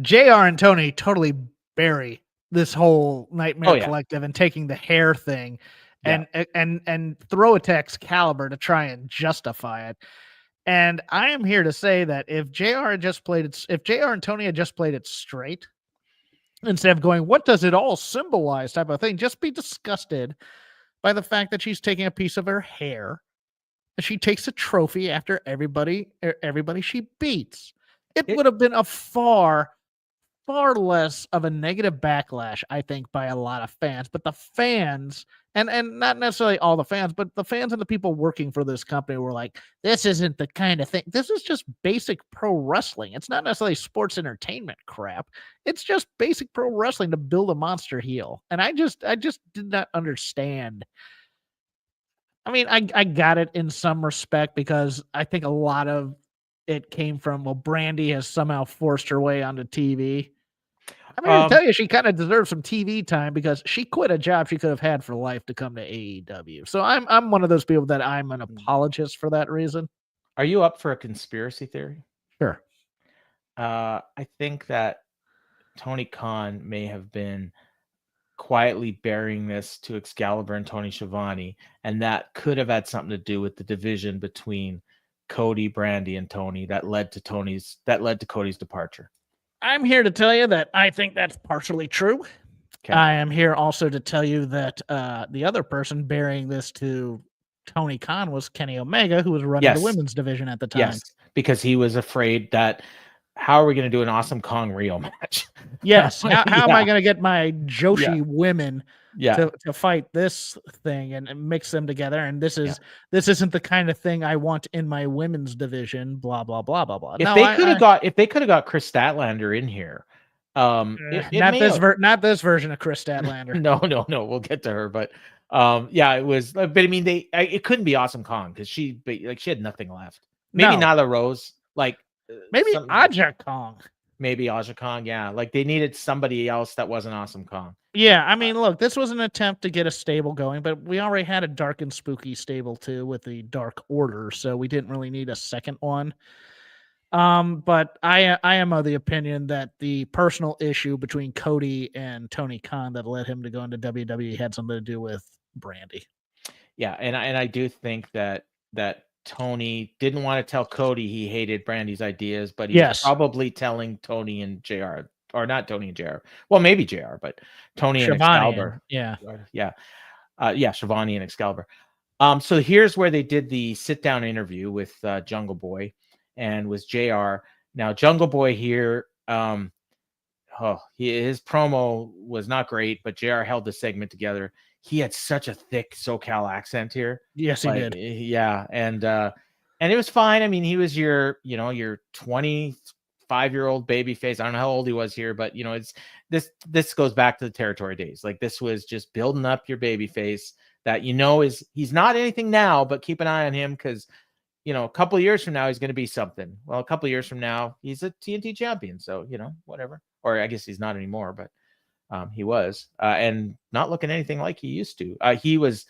JR and Tony totally bury this whole Nightmare Collective and taking the hair thing and throw it to Excalibur to try and justify it. And I am here to say that if JR and Tony had just played it straight, instead of going, what does it all symbolize type of thing, just be disgusted by the fact that she's taking a piece of her hair and she takes a trophy after everybody she beats. It would have been a far less of a negative backlash, I think, by a lot of fans. But the fans, and not necessarily all the fans, but the fans and the people working for this company were like, this isn't the kind of thing. This is just basic pro wrestling. It's not necessarily sports entertainment crap. It's just basic pro wrestling to build a monster heel. And I just did not understand. I mean, I got it in some respect because I think a lot of it came from, well, Brandy has somehow forced her way onto TV. I'm here to tell you, she kind of deserves some TV time because she quit a job she could have had for life to come to AEW. So I'm one of those people that I'm an apologist for that reason. Are you up for a conspiracy theory? Sure. I think that Tony Khan may have been quietly burying this to Excalibur and Tony Schiavone, and that could have had something to do with the division between Cody, Brandy, and Tony that led to Cody's departure. I'm here to tell you that I think that's partially true. Okay. I am here also to tell you that the other person bearing this to Tony Khan was Kenny Omega, who was running the women's division at the time. Yes, because he was afraid that, how are we going to do an Awesome Kong Rio match? Yes. How am I going to get my Joshi women to fight this thing and mix them together? And this isn't the kind of thing I want in my women's division. Blah blah blah blah blah. If they could have got Chris Statlander in here, not this version of Chris Statlander. No, we'll get to her. But it was. But I mean, it couldn't be Awesome Kong because she had nothing left. Maybe Nyla Rose, maybe Aja Kong. Maybe Aja Kong, yeah. They needed somebody else that wasn't Awesome Kong. Yeah, I mean, look, this was an attempt to get a stable going, but we already had a dark and spooky stable too with the Dark Order, so we didn't really need a second one. But I am of the opinion that the personal issue between Cody and Tony Khan that led him to go into WWE had something to do with Brandy. Yeah, and I do think that Tony didn't want to tell Cody he hated Brandy's ideas, but he's probably telling Tony and JR, or not Tony and JR. Well, maybe JR, but Tony and Excalibur. Schiavone and Excalibur. So here's where they did the sit-down interview with Jungle Boy and with JR. Now, Jungle Boy here, his promo was not great, but JR held the segment together. He had such a thick SoCal accent here. Yes, he did. Yeah, and it was fine. I mean, he was your 25-year-old baby face. I don't know how old he was here, but it's this goes back to the territory days. This was just building up your baby face that he's not anything now, but keep an eye on him because a couple of years from now he's going to be something. Well, a couple of years from now he's a TNT champion, so whatever. Or I guess he's not anymore, but he was, and not looking anything like he used to. He was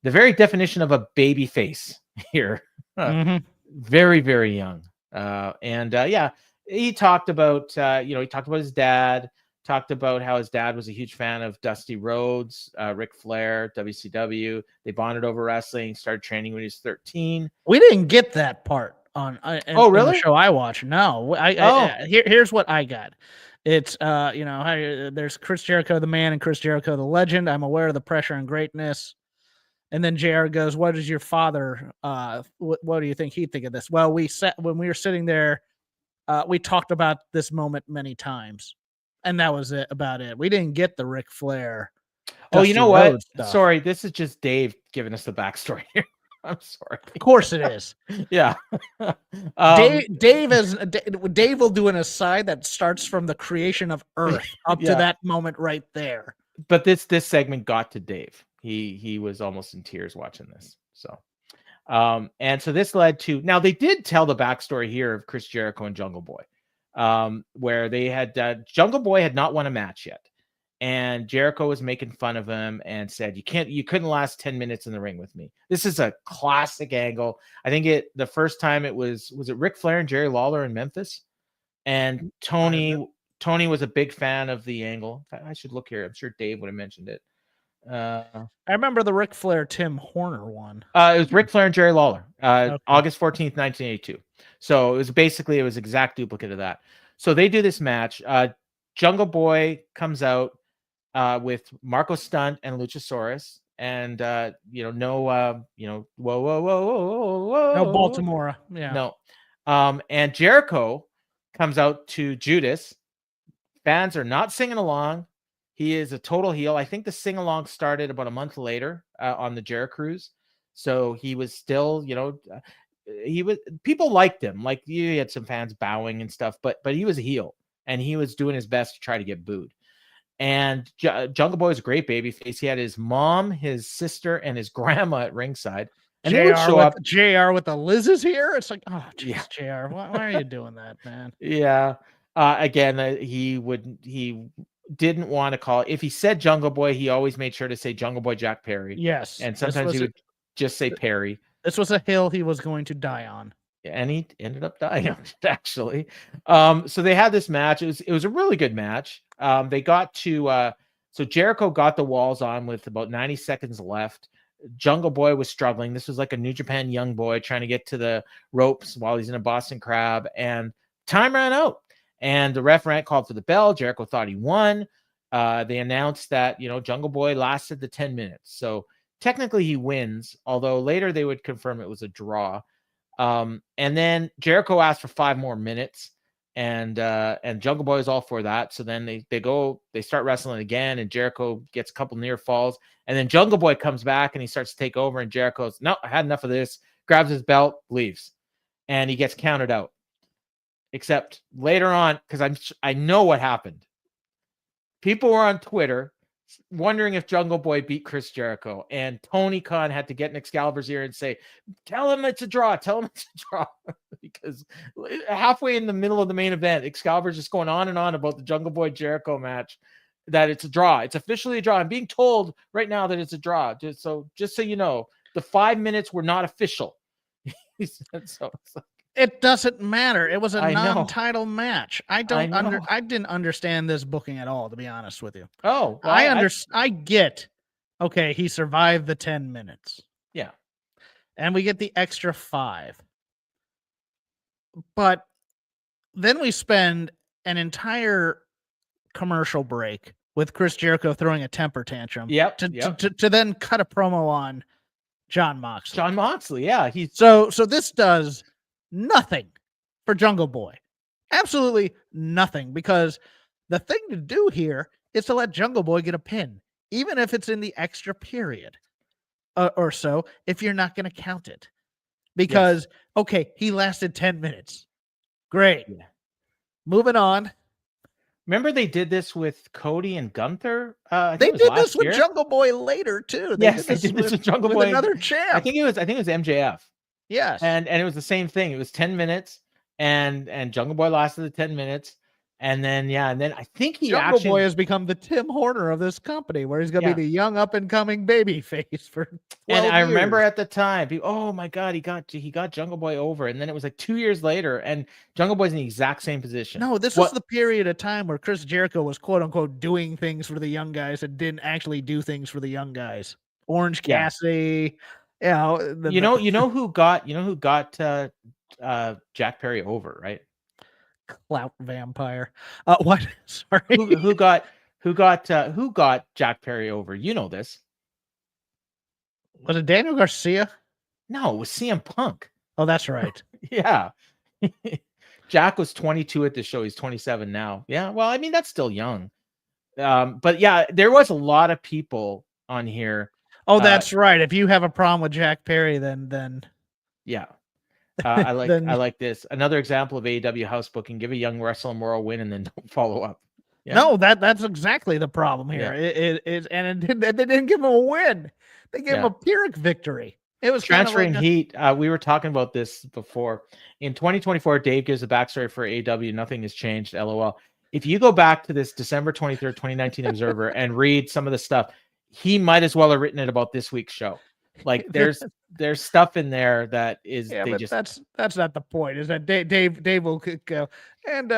the very definition of a baby face here. Very, very young. He talked about, his dad, talked about how his dad was a huge fan of Dusty Rhodes, Ric Flair, WCW. They bonded over wrestling, started training when he was 13. We didn't get that part on really? The show I watched. No, here's what I got. It's there's Chris Jericho the man and Chris Jericho the legend. I'm aware of the pressure and greatness. And then JR goes, "What is your father? What do you think he'd think of this?" Well, when we were sitting there, we talked about this moment many times, and that was about it. We didn't get the Ric Flair. Oh, you know what? Sorry, this is just Dave giving us the backstory here. I'm sorry. Of course it is. Yeah. Dave will do an aside that starts from the creation of Earth up to that moment right there. But this segment got to Dave. He was almost in tears watching this. So, and so this led to, now they did tell the backstory here of Chris Jericho and Jungle Boy, where they had Jungle Boy had not won a match yet. And Jericho was making fun of him and said, you couldn't last 10 minutes in the ring with me. This is a classic angle. I think the first time was it Ric Flair and Jerry Lawler in Memphis? And Tony was a big fan of the angle. I should look here. I'm sure Dave would have mentioned it. I remember the Ric Flair Tim Horner one. It was Ric Flair and Jerry Lawler, August 14th, 1982. So it was exact duplicate of that. So they do this match. Jungle Boy comes out with Marco Stunt and Luchasaurus, and whoa, No Baltimore. Yeah. No. And Jericho comes out to Judas. Fans are not singing along. He is a total heel. I think the sing along started about a month later on the Jericho Cruise. So he was still, people liked him. Like, he had some fans bowing and stuff, but he was a heel, and he was doing his best to try to get booed. And Jungle Boy was a great babyface. He had his mom, his sister, and his grandma at ringside. And they would show up. JR with the Liz's here. It's like, oh, geez, JR, why are you doing that, man? Yeah. Again, he didn't want to call. If he said Jungle Boy, he always made sure to say Jungle Boy Jack Perry. Yes. And sometimes he would just say Perry. This was a hill he was going to die on. And he ended up dying on it, actually. So they had this match. It was a really good match. They got to so Jericho got the walls on with about 90 seconds left. Jungle Boy was struggling. This was like a New Japan young boy trying to get to the ropes while he's in a Boston Crab, and time ran out. And the ref called for the bell. Jericho thought he won. They announced that, Jungle Boy lasted the 10 minutes. So technically he wins, although later they would confirm it was a draw. And then Jericho asked for 5 more minutes, and Jungle Boy is all for that. So then they start wrestling again, and Jericho gets a couple near falls, and then Jungle Boy comes back and he starts to take over, and Jericho's, no, I had enough of this, grabs his belt, leaves, and he gets counted out. Except later on, because I know what happened. People were on Twitter wondering if Jungle Boy beat Chris Jericho, and Tony Khan had to get in Excalibur's ear and say, tell him it's a draw, because halfway in the middle of the main event, Excalibur's just going on and on about the Jungle Boy Jericho match, that it's a draw. It's officially a draw. I'm being told right now that it's a draw. Just so you know, the 5 minutes were not official. He said so. It doesn't matter. It was a non-title match. I didn't understand this booking at all, to be honest with you. Oh, well, I get. Okay, he survived the 10 minutes. Yeah. And we get the extra 5. But then we spend an entire commercial break with Chris Jericho throwing a temper tantrum. Yep. To then cut a promo on Jon Moxley. Jon Moxley, yeah. So this does nothing for Jungle Boy. Absolutely nothing, because the thing to do here is to let Jungle Boy get a pin, even if it's in the extra period or so, if you're not going to count it. Because, okay, he lasted 10 minutes. Great. Yeah. Moving on. Remember they did this with Cody and Gunther? They did this with Jungle Boy later, too. They did this with Jungle Boy. Another champ. I think it was MJF. Yes. And it was the same thing. It was 10 minutes, and Jungle Boy lasted the 10 minutes. And then I think Jungle Boy has become the Tim Horner of this company, where he's going to be the young up and coming baby face for 12 And I years. remember at the time, people, oh my God, he got Jungle Boy over. And then it was like 2 years later, and Jungle Boy's in the exact same position. No, this was the period of time where Chris Jericho was quote unquote doing things for the young guys and didn't actually do things for the young guys. Orange Cassidy. You know who got Jack Perry over, right? Clout vampire. What? Sorry. Who got Jack Perry over? You know this. Was it Daniel Garcia? No, it was CM Punk. Oh, that's right. Yeah. Jack was 22 at the show. He's 27 now. Yeah. Well, I mean, that's still young. But yeah, there was a lot of people on here. Oh, that's right. If you have a problem with Jack Perry, then yeah. I like this. Another example of AEW house booking: give a young wrestler a moral win and then don't follow up. Yeah. No, that's exactly the problem here. Yeah. They didn't give him a win. They gave him a Pyrrhic victory. It was transferring heat. We were talking about this before. In 2024, Dave gives a backstory for AEW. Nothing has changed. LOL. If you go back to this December 23rd, 2019 Observer and read some of the stuff, he might as well have written it about this week's show. Like there's stuff in there that is that's not the point. Is that Dave will go and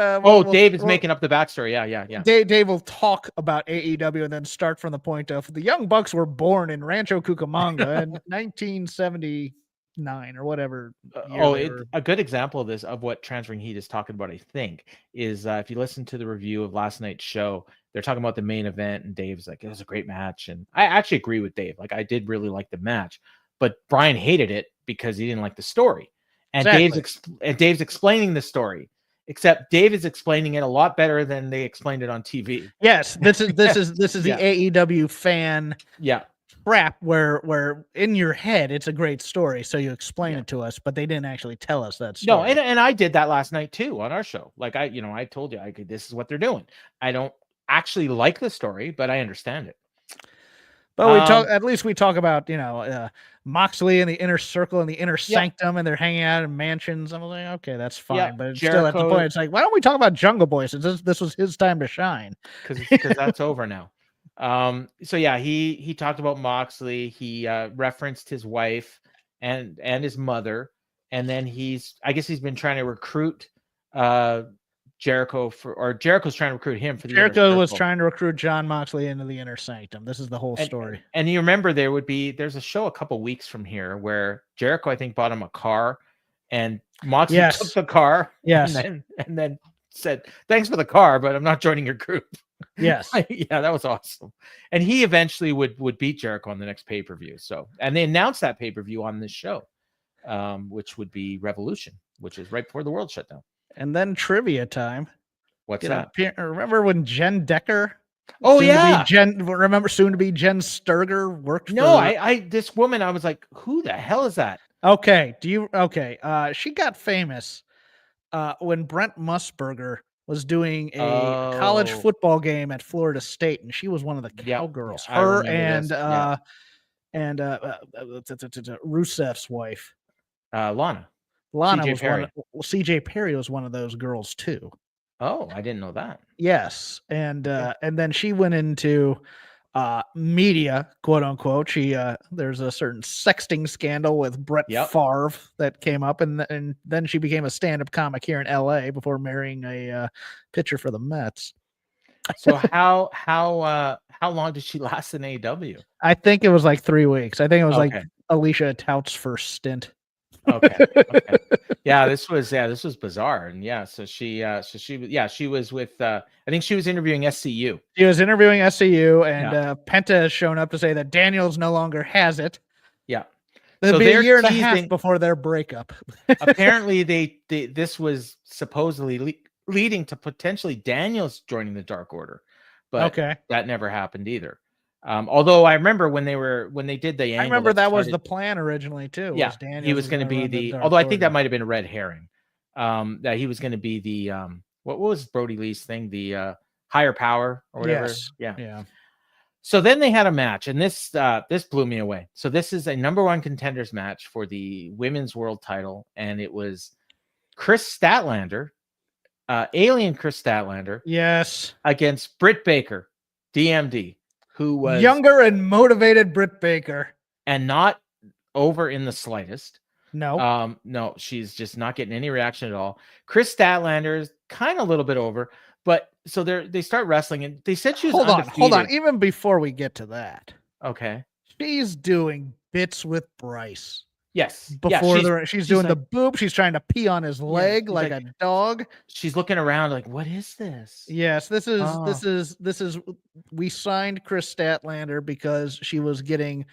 Dave is making up the backstory. Yeah. Dave will talk about AEW and then start from the point of the Young Bucks were born in Rancho Cucamonga in 1970 2009 or whatever. Year a good example of this, of what Transferring Heat is talking about, I think, is if you listen to the review of last night's show, they're talking about the main event, and Dave's like, it was a great match. And I actually agree with Dave. Like, I did really like the match, but Brian hated it because he didn't like the story. And Exactly. Dave's explaining the story, except Dave is explaining it a lot better than they explained it on TV. Yes, this is the AEW fan trap where in your head it's a great story, so you explain it to us, but they didn't actually tell us that story. No, and I did that last night too on our show. Like, I told you, this is what they're doing. I don't actually like the story, but I understand it. But at least we talk about, Moxley and the inner circle and the inner sanctum, and they're hanging out in mansions. I'm like, okay, that's fine. But still, at the point, it's like, why don't we talk about Jungle Boy, since this was his time to shine? Because that's over now. So yeah, he talked about Moxley. He referenced his wife and his mother, and then I guess he's been trying to recruit Jericho Jericho's trying to recruit him for the Jericho was trying to recruit Jon Moxley into the inner sanctum. This is the whole story. And you remember there's a show a couple weeks from here where Jericho, I think, bought him a car, and Moxley took the car, and then said, "Thanks for the car, but I'm not joining your group." Yes. Yeah, that was awesome. And he eventually would beat Jericho on the next pay-per-view. So, and they announced that pay-per-view on this show, which would be Revolution, which is right before the world shut down. And then trivia time. What's that? Remember when Jen Decker? Oh, yeah. Soon to be Jen Sturger worked? No, this woman, I was like, who the hell is that? Okay. She got famous when Brent Musburger was doing a college football game at Florida State, and she was one of the cowgirls. Her and Rusev's wife, Lana was Perry. CJ Perry was one of those girls too. Oh, I didn't know that. Yes, and then she went into media, quote unquote. There's a certain sexting scandal with Brett Favre that came up, and then she became a stand-up comic here in LA before marrying a pitcher for the Mets. So how long did she last in AEW? I think it was like 3 weeks. I think it was like Alicia Tout's first stint. Okay. Yeah, this was bizarre. And so she was with I think she was interviewing SCU. She was interviewing SCU, and Penta has shown up to say that Daniels no longer has it. Yeah. It'll be a year and a half before their breakup. Apparently this was supposedly leading to potentially Daniels joining the Dark Order. But that never happened either. Although I remember when they did the angle, I remember that was the plan originally too. Yeah, he was going to be although I think that might have been a red herring. That he was going to be the what was Brody Lee's thing, the higher power or whatever. Yes. Yeah. So then they had a match, and this blew me away. So this is a number 1 contenders match for the women's world title, and it was Chris Statlander, alien Chris Statlander, against Britt Baker, DMD. Who was younger and motivated Britt Baker, and not over in the slightest. No, no, she's just not getting any reaction at all. Chris Statlander is kind of a little bit over, but so they start wrestling, and they said she was hold on. Even before we get to that, she's doing bits with Bryce. Yes. She's doing the boob. She's trying to pee on his leg like a dog. She's looking around like, what is this? Yes, this is. We signed Chris Statlander because she was getting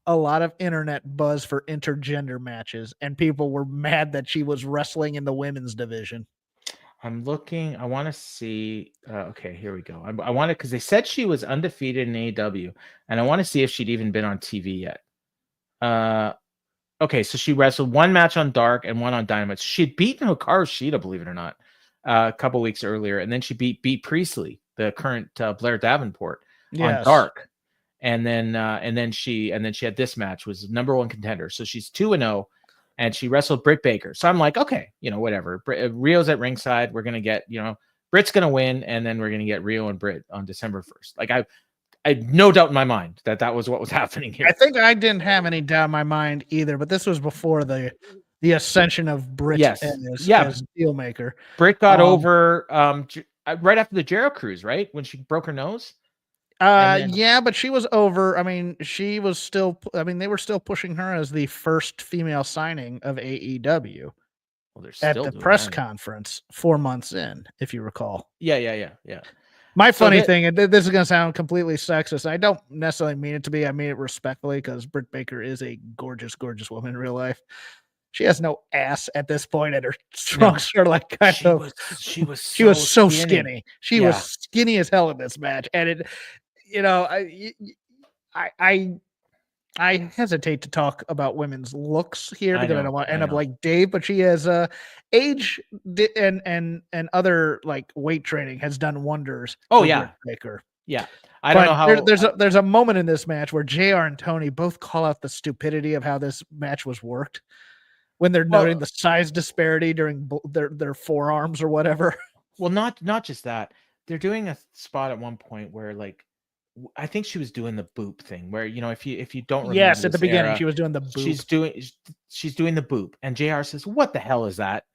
a lot of internet buzz for intergender matches, and people were mad that she was wrestling in the women's division. I'm looking. I want to see. Okay, here we go. I want to, because they said she was undefeated in AEW, and I want to see if she'd even been on TV yet. Okay, so she wrestled 1 match on Dark and 1 on Dynamite. So she'd beaten Hikaru Shida, believe it or not, a couple weeks earlier, and then she beat Priestley, the current Blair Davenport, on Dark, and then she had this match, was number 1 contender. So she's 2-0, and she wrestled Britt Baker. So I'm like, okay, whatever. Rio's at ringside. We're gonna get, Britt's gonna win, and then we're gonna get Rio and Britt on December 1st. Like I had no doubt in my mind that was what was happening here. I think I didn't have any doubt in my mind either, but this was before the ascension of Britt as Dealmaker. Britt got over right after the Jericho Cruise, right? When she broke her nose. Yeah, but she was over. I mean, she was still. I mean, they were still pushing her as the first female signing of AEW Well, they're at still the doing press that. conference 4 months in, if you recall. Yeah. My funny thing, and this is going to sound completely sexist. I don't necessarily mean it to be. I mean it respectfully because Britt Baker is a gorgeous, gorgeous woman in real life. She has no ass at this point, and her trunks are like she was so skinny. She was skinny as hell in this match, and it, you know, I hesitate to talk about women's looks here because I don't want to end up like Dave, but she has age and other like weight training has done wonders. Oh for yeah, Britt Baker. Yeah. I don't know how there's a moment in this match where JR and Tony both call out the stupidity of how this match was worked when they're noting the size disparity during their forearms or whatever. Well, not just that. They're doing a spot at one point where like I think she was doing the boop thing where, you know, if you don't remember, yes, at the beginning she was doing the boop. She's doing the boop, and JR says, "What the hell is that?"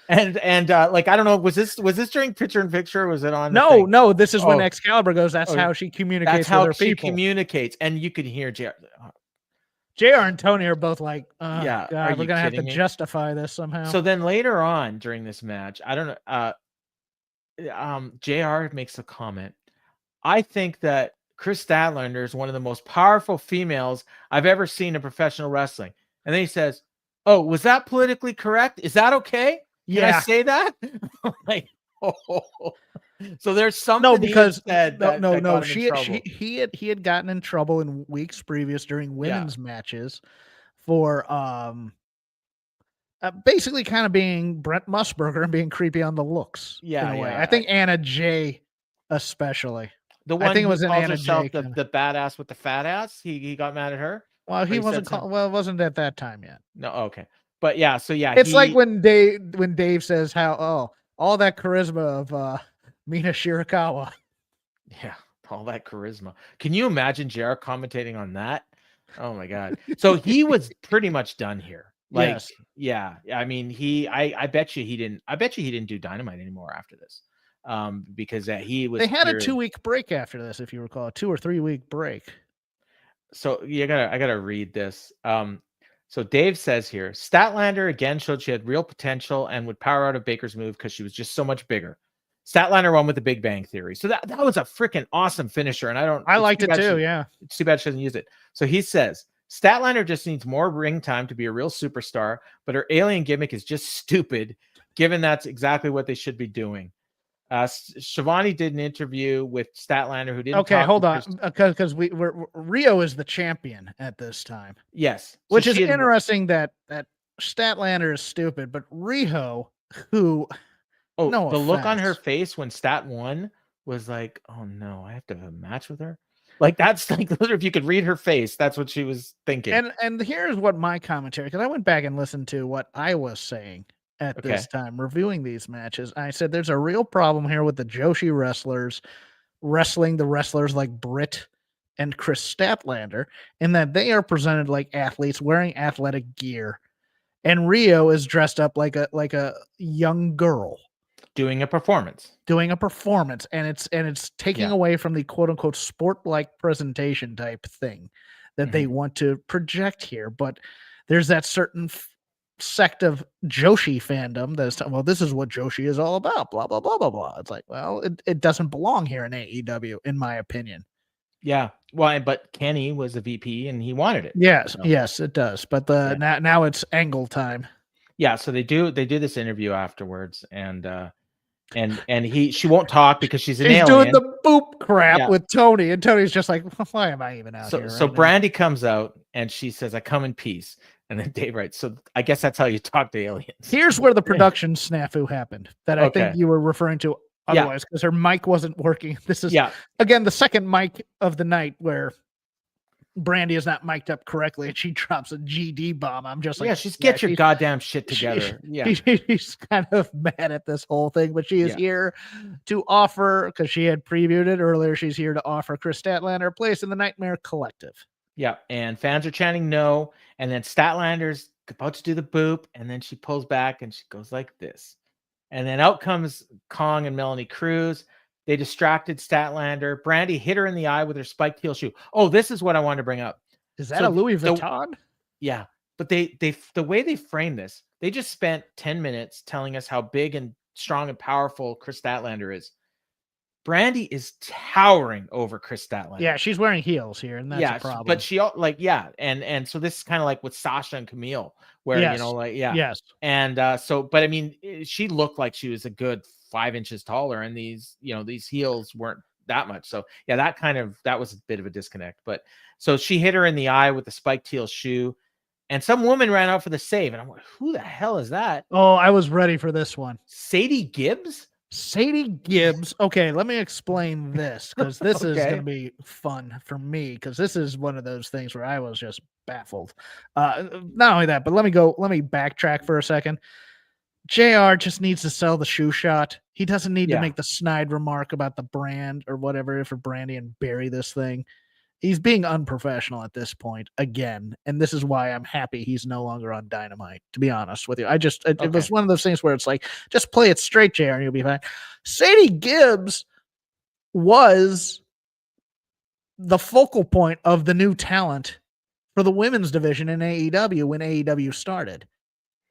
And like I don't know, was this during picture in picture? Or was it on? No, this is when Excalibur goes. That's how she communicates. That's how with her she people. communicates, and you could hear JR and Tony are both like, God, we're gonna have to justify this somehow. So then later on during this match, I don't know. JR makes a comment. I think that Chris Statlander is one of the most powerful females I've ever seen in professional wrestling. And then he says, "Oh, was that politically correct? Is that okay? Can I say that?" Like, so there's something. No, because no. He had gotten in trouble in weeks previous during women's matches for basically kind of being Brent Musburger and being creepy on the looks. Yeah, in a way. I think Anna Jay especially. The one I think it was who in calls Anna herself Jay, the badass with the fat ass. He got mad at her. Well, he wasn't. It wasn't at that time yet. No, okay, but yeah. So yeah, it's like when Dave says how all that charisma of Mina Shirakawa. Yeah, all that charisma. Can you imagine JR commentating on that? Oh my god. So he was pretty much done here. Like, yes. Yeah. I mean, I bet you he didn't do Dynamite anymore after this. Because he was. They had a 2-week break after this, if you recall, a 2 or 3 week break. So I gotta read this. So Dave says here, Statlander again showed she had real potential and would power out of Baker's move because she was just so much bigger. Statlander won with the Big Bang Theory. So that was a freaking awesome finisher. And I liked it too. Yeah. It's too bad she doesn't use it. So he says, Statlander just needs more ring time to be a real superstar, but her alien gimmick is just stupid, given that's exactly what they should be doing. Shivani did an interview with Statlander who didn't. Okay, hold on, because Rio is the champion at this time. Yes, which is interesting that Statlander is stupid, but Rio, who the look on her face when Stat won was like, oh no, I have to have a match with her. Like that's like if you could read her face, that's what she was thinking. And here's what my commentary, because I went back and listened to what I was saying at this time reviewing these matches. I said there's a real problem here with the Joshi wrestlers wrestling the wrestlers like Britt and Chris Statlander, in that they are presented like athletes wearing athletic gear, and Rio is dressed up like a young girl doing a performance, and it's taking away from the quote unquote sport like presentation type thing that they want to project here. But there's that certain sect of Joshi fandom that is, well, this is what Joshi is all about, blah blah blah blah blah. It's like, well, it doesn't belong here in AEW, in my opinion. Yeah, well, but Kenny was a VP and he wanted it. Yes, yes, it does. But now it's angle time. Yeah, so they do this interview afterwards, and she won't talk because she's an alien. Doing the boop crap with Tony, and Tony's just like, why am I even out here? So Brandy comes out and she says, "I come in peace." And then Dave writes, "So I guess that's how you talk to aliens." Here's where the production snafu happened that I think you were referring to otherwise, because her mic wasn't working. This is again the second mic of the night where Brandy is not mic'd up correctly and she drops a GD bomb. I'm just like, get your goddamn shit together. She's kind of mad at this whole thing, but she is here to offer, because she had previewed it earlier, she's here to offer Chris Statlander a place in the Nightmare Collective. Yeah, and fans are chanting no, and then Statlander's about to do the boop, and then she pulls back and she goes like this. And then out comes Kong and Melanie Cruz. They distracted Statlander. Brandy hit her in the eye with her spiked heel shoe. Oh, this is what I wanted to bring up. Is that a Louis Vuitton? Yeah, but the way they frame this, they just spent 10 minutes telling us how big and strong and powerful Chris Statlander is. Brandy is towering over Chris Statlander. Yeah, she's wearing heels here, and that's a problem. But she and so this is kind of like with Sasha and Camille, where yes. And but I mean, she looked like she was a good 5 inches taller, and these heels weren't that much. So yeah, that was a bit of a disconnect. But so she hit her in the eye with the spiked heel shoe, and some woman ran out for the save, and I'm like, who the hell is that? Oh, I was ready for this one. Sadie Gibbs. Okay, let me explain this, because this is going to be fun for me, because this is one of those things where I was just baffled. Not only that, but let me backtrack for a second. JR just needs to sell the shoe shot. He doesn't need to make the snide remark about the brand or whatever for Brandy and bury this thing. He's being unprofessional at this point again, and this is why I'm happy he's no longer on Dynamite, to be honest with you. It was one of those things where it's like, just play it straight, JR, and you'll be fine. Sadie Gibbs was the focal point of the new talent for the women's division in AEW when AEW started.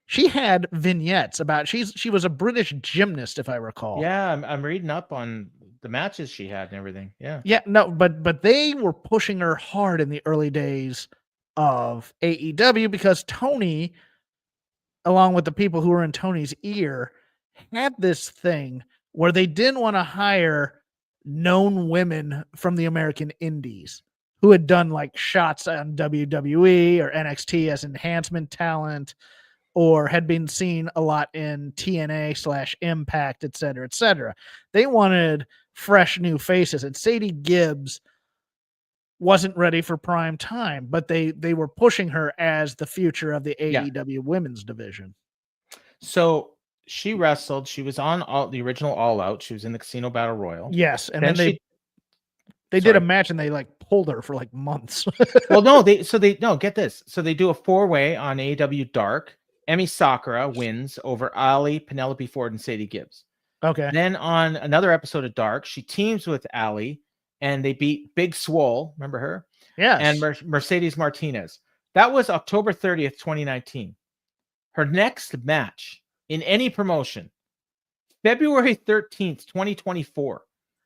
She had vignettes about she was a British gymnast, if I recall. Yeah, I'm reading up on the matches she had and everything. Yeah, no, but they were pushing her hard in the early days of AEW, because Tony, along with the people who were in Tony's ear, had this thing where they didn't want to hire known women from the American indies who had done like shots on WWE or NXT as enhancement talent, or had been seen a lot in TNA/Impact, et cetera, et cetera. They wanted fresh new faces, and Sadie Gibbs wasn't ready for prime time, but they were pushing her as the future of the AEW women's division. So she wrestled. She was on the original All Out. She was in the Casino Battle Royal. Yes, and then they did a match, and they like pulled her for like months. Well, no, get this. So they do a 4-way on AEW Dark. Emi Sakura wins over Ali, Penelope Ford, and Sadie Gibbs. Okay. Then on another episode of Dark, she teams with Ali, and they beat Big Swole. Remember her? Yes. And Mercedes Martinez. That was October 30th, 2019. Her next match in any promotion, February 13th, 2024.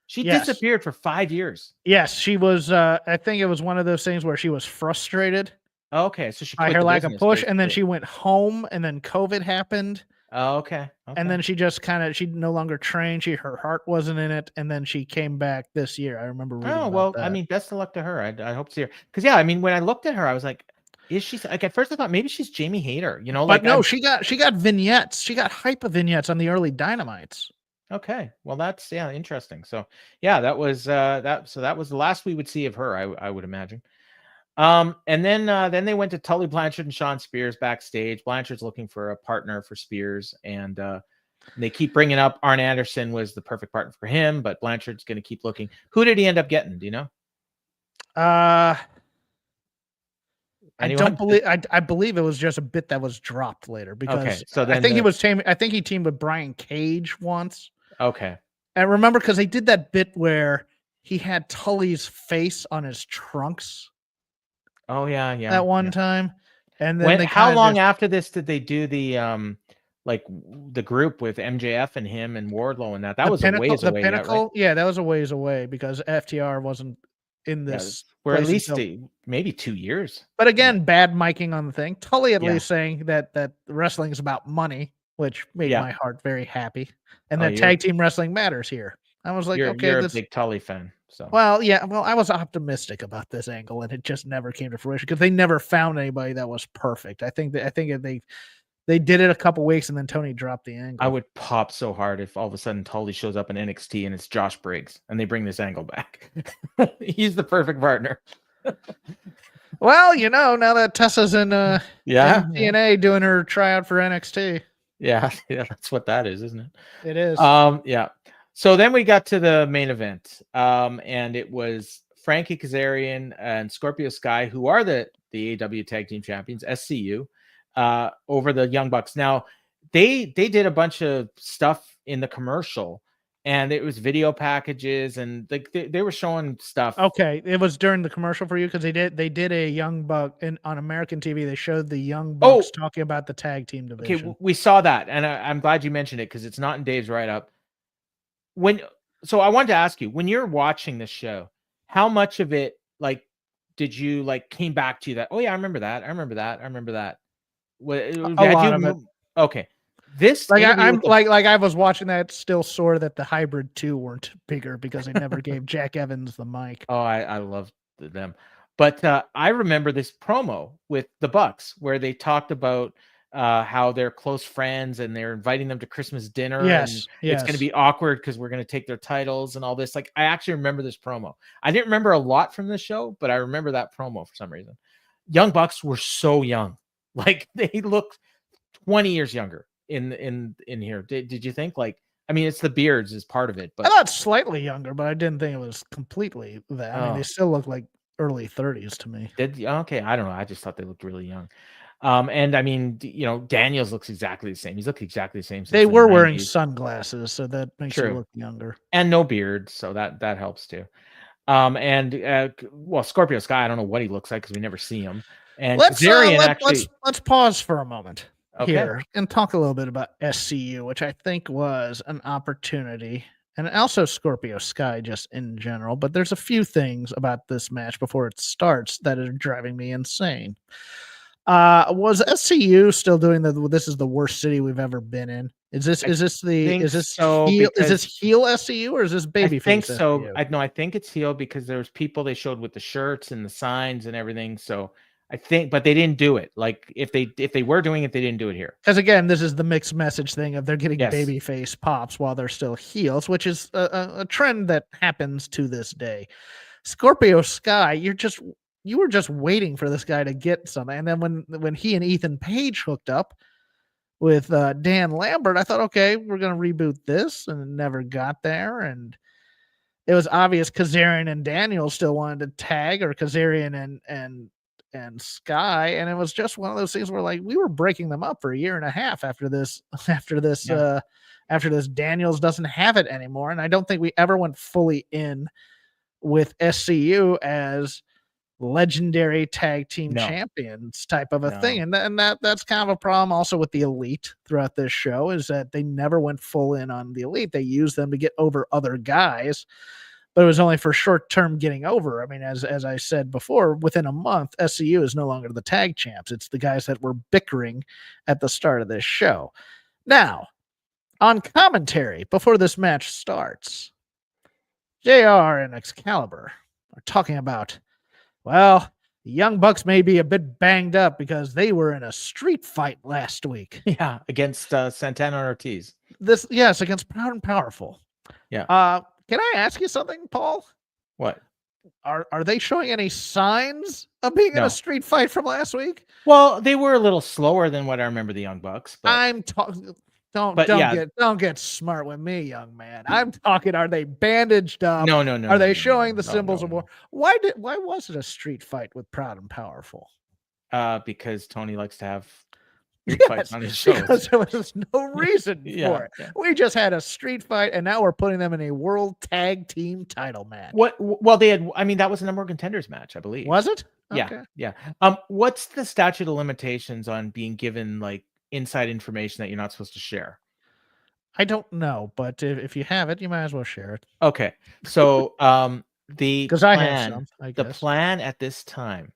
She disappeared for 5 years. Yes, she was. I think it was one of those things where she was frustrated. Okay, so she by her lack of push, and then she went home, and then COVID happened. Oh, okay. And then she just she no longer trained. Her heart wasn't in it, and then she came back this year. I remember reading about that. I mean, best of luck to her. I hope to see her, because I mean, when I looked at her, I was like, is she like, at first I thought maybe she's Jamie Hayter, but no, she got vignettes. She got hype vignettes on the early Dynamites. Okay, well that's interesting. So that was that was the last we would see of her, I would imagine. And then they went to Tully Blanchard and Sean Spears backstage. Blanchard's looking for a partner for Spears, and they keep bringing up Arn Anderson was the perfect partner for him, but Blanchard's going to keep looking. Who did he end up getting? Do you know? I don't believe. I believe it was just a bit that was dropped later, because so then I think he teamed with Brian Cage once. Okay, and remember, because they did that bit where he had Tully's face on his trunks. Oh yeah. At one time, and then how long after this did they do the like the group with MJF and him and Wardlow and that? That was a ways away. Pinnacle, right? That was a ways away, because FTR wasn't in this. For at least maybe 2 years. But again, bad miking on the thing. Tully at least saying that wrestling is about money, which made my heart very happy, and that tag team wrestling matters here. I was like, you're a big Tully fan. So well, I was optimistic about this angle, and it just never came to fruition, because they never found anybody that was perfect. I think they did it a couple weeks, and then Tony dropped the angle. I would pop so hard if all of a sudden Tully shows up in NXT and it's Josh Briggs, and they bring this angle back. He's the perfect partner. Well, now that Tessa's in TNA doing her tryout for NXT. Yeah, that's what that is, isn't it? It is. Yeah. So then we got to the main event, and it was Frankie Kazarian and Scorpio Sky, who are the AEW Tag Team Champions, SCU, over the Young Bucks. Now, they did a bunch of stuff in the commercial, and it was video packages, and like they were showing stuff. Okay, it was during the commercial for you because they did a Young Buck on American TV. They showed the Young Bucks talking about the tag team division. Okay, we saw that, and I'm glad you mentioned it because it's not in Dave's write-up. So I wanted to ask you, when you're watching this show, how much of it like did you like came back to you that, oh yeah, I remember that, I remember that, I remember that. A lot of it. Okay. This like I was watching that, still sore that the Hybrid 2 weren't bigger because they never gave Jack Evans the mic. Oh, I love them. But I remember this promo with the Bucks where they talked about how they're close friends and they're inviting them to Christmas dinner. Yes, and it's going to be awkward because we're going to take their titles and all this. Like, I actually remember this promo. I didn't remember a lot from the show, but I remember that promo for some reason. Young Bucks were so young. Like, they look 20 years younger in here. Did you think? Like, I mean, it's the beards is part of it, but I thought slightly younger, but I didn't think it was completely that. I mean, they still look like early 30s to me. Okay, I don't know. I just thought they looked really young. And I mean, Daniels looks exactly the same. He's looked exactly the same. They were wearing sunglasses, so that makes him look younger. And no beard, so that helps too. Well, Scorpio Sky, I don't know what he looks like because we never see him. And let's pause for a moment here and talk a little bit about SCU, which I think was an opportunity, and also Scorpio Sky just in general. But there's a few things about this match before it starts that are driving me insane. Was SCU still doing this is the worst city we've ever been in? Is this heel SCU or is this babyface? I think so. SCU? I think it's heel because there's people they showed with the shirts and the signs and everything. So I think, but they didn't do it. Like, if they were doing it, they didn't do it here. Because again, this is the mixed message thing of they're getting babyface pops while they're still heels, which is a trend that happens to this day. Scorpio Sky, you were just waiting for this guy to get something, and then when he and Ethan Page hooked up with Dan Lambert, I thought, okay, we're gonna reboot this, and it never got there, and it was obvious Kazarian and Daniel still wanted to tag, or Kazarian and Sky, and it was just one of those things where like we were breaking them up for a year and a half after this Daniels doesn't have it anymore, and I don't think we ever went fully in with SCU as legendary tag team champions type of a thing, and that's kind of a problem also with the Elite throughout this show, is that they never went full in on the Elite. They used them to get over other guys, but it was only for short-term getting over. I mean, as I said before, within a month, SCU is no longer the tag champs. It's the guys that were bickering at the start of this show. Now, on commentary, before this match starts, JR and Excalibur are talking about, well, the Young Bucks may be a bit banged up because they were in a street fight last week. Yeah, against Santana and Ortiz. Against Proud and Powerful. Yeah. Can I ask you something, Paul? What? Are they showing any signs of being in a street fight from last week? Well, they were a little slower than what I remember the Young Bucks. But I'm talking. Don't get smart with me, young man. I'm talking. Are they bandaged up? No. Are they showing the symbols of war? Why was it a street fight with Proud and Powerful? Because Tony likes to have fights on his shows. Because there was no reason for it. Yeah. We just had a street fight, and now we're putting them in a world tag team title match. Well, they had. I mean, that was a number one contenders match, I believe. Was it? Okay. Yeah. What's the statute of limitations on being given like inside information that you're not supposed to share? I don't know, but if you have it, you might as well share it. Okay. So the plan at this time,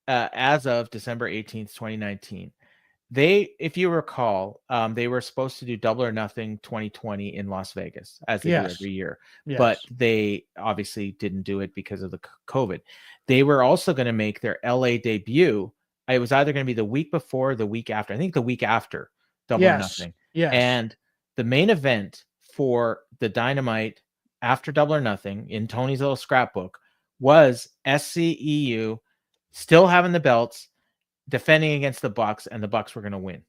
as of December 18th, 2019, if you recall, they were supposed to do Double or Nothing 2020 in Las Vegas, as they do every year. Yes. But they obviously didn't do it because of the COVID. They were also going to make their LA debut. It was either going to be the week before or the week after. I think the week after Double or Nothing. Yes. And the main event for the Dynamite after Double or Nothing in Tony's little scrapbook was SCEU still having the belts, defending against the Bucks, and the Bucks were going to win.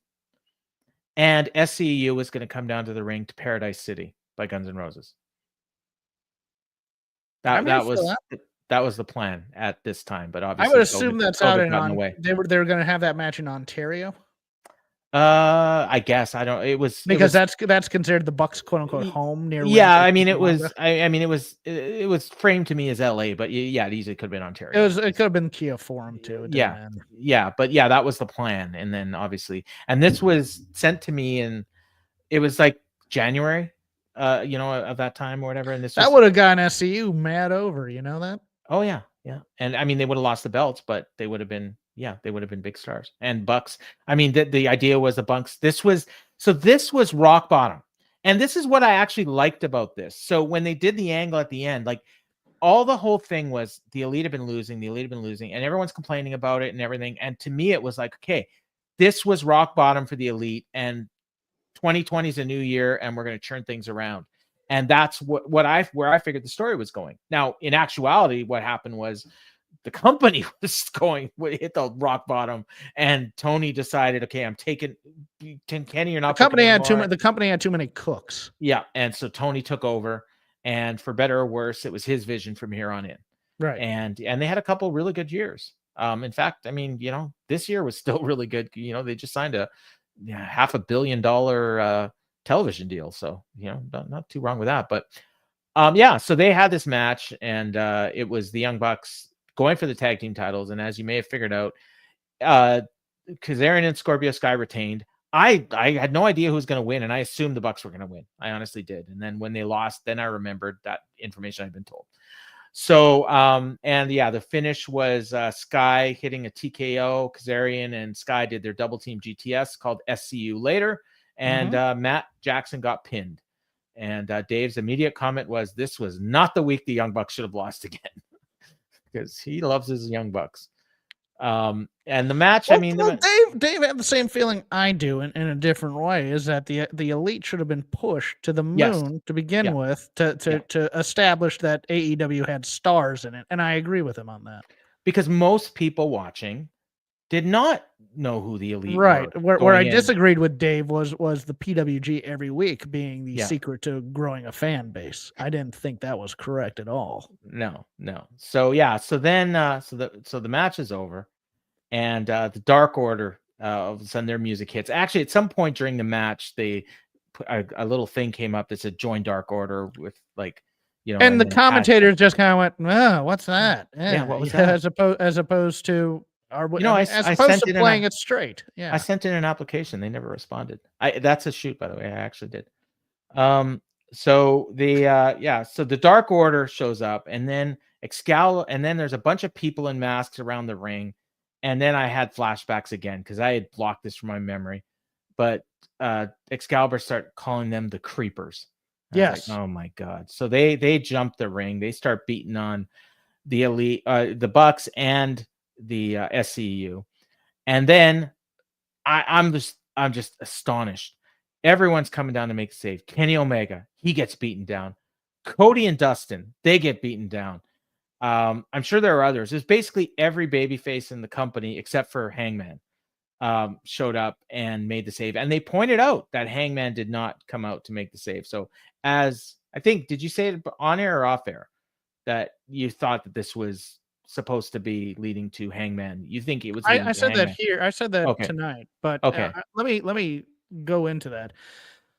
And SCEU was going to come down to the ring to Paradise City by Guns N' Roses. That was the plan at this time, but obviously I would assume that's out in they were going to have that match in Ontario. I guess I don't. It was that's considered the Bucks quote unquote home near. Yeah, I mean it was. I mean it was framed to me as L.A., but yeah, it easily could have been Ontario. It could have been Kia Forum too. Yeah, but yeah, that was the plan, and then obviously, and this was sent to me, and it was like January, of that time or whatever. And that would have gotten SCU mad over. You know that? Oh yeah, yeah, and I mean they would have lost the belts, but they would have been. Yeah, they would have been big stars. And Bucks, I mean, the idea was the Bucks. This was rock bottom. And this is what I actually liked about this. So when they did the angle at the end, like the whole thing was the Elite have been losing, and everyone's complaining about it and everything. And to me, it was like, okay, this was rock bottom for the Elite, and 2020 is a new year, and we're going to turn things around. And that's where I figured the story was going. Now, in actuality, what happened was the company hit the rock bottom, and Tony decided, okay, I'm taking Kenny. You're not. The company had too many cooks. Yeah, and so Tony took over, and for better or worse, it was his vision from here on in. Right, and they had a couple really good years. In fact, I mean, this year was still really good. They just signed a $500 million television deal, so not too wrong with that. But so they had this match, and it was the Young Bucks going for the tag team titles. And as you may have figured out, Kazarian and Scorpio Sky retained. I had no idea who was going to win, and I assumed the Bucks were going to win. I honestly did. And then when they lost, then I remembered that information I'd been told. So, the finish was Sky hitting a TKO. Kazarian and Sky did their double team GTS called SCU later, and Matt Jackson got pinned. And Dave's immediate comment was, this was not the week the Young Bucks should have lost again. Because he loves his Young Bucks. And the match, Dave had the same feeling I do in a different way, is that the Elite should have been pushed to the moon to begin with to establish that AEW had stars in it. And I agree with him on that. Because most people watching did not know who the Elite were. Where I disagreed with Dave was the PWG every week being the secret to growing a fan base. I didn't think that was correct at all. No. So then the match is over, and the Dark Order, all of a sudden their music hits. Actually, at some point during the match, they put a little thing came up that said "Join Dark Order" with and the commentators just kind of went, "Oh, what's that?" Yeah, what was that? As opposed to. I sent to playing it straight. Yeah, I sent in an application. They never responded. That's a shoot, by the way. I actually did. So the Dark Order shows up, and then Excalibur, and then there's a bunch of people in masks around the ring, and then I had flashbacks again because I had blocked this from my memory. But Excalibur started calling them the Creepers. Yes. Like, oh my God! So they jump the ring. They start beating on the Elite, the Bucks, and the SCU, and then I'm just astonished. Everyone's coming down to make a save. Kenny Omega, he gets beaten down. Cody and Dustin, they get beaten down. I'm sure there are others. There's basically every babyface in the company except for Hangman showed up and made the save. And they pointed out that Hangman did not come out to make the save. So as I think, did you say it on air or off air that you thought that this was supposed to be leading to Hangman? You think it was? I said that here. I said that tonight, but let me go into that.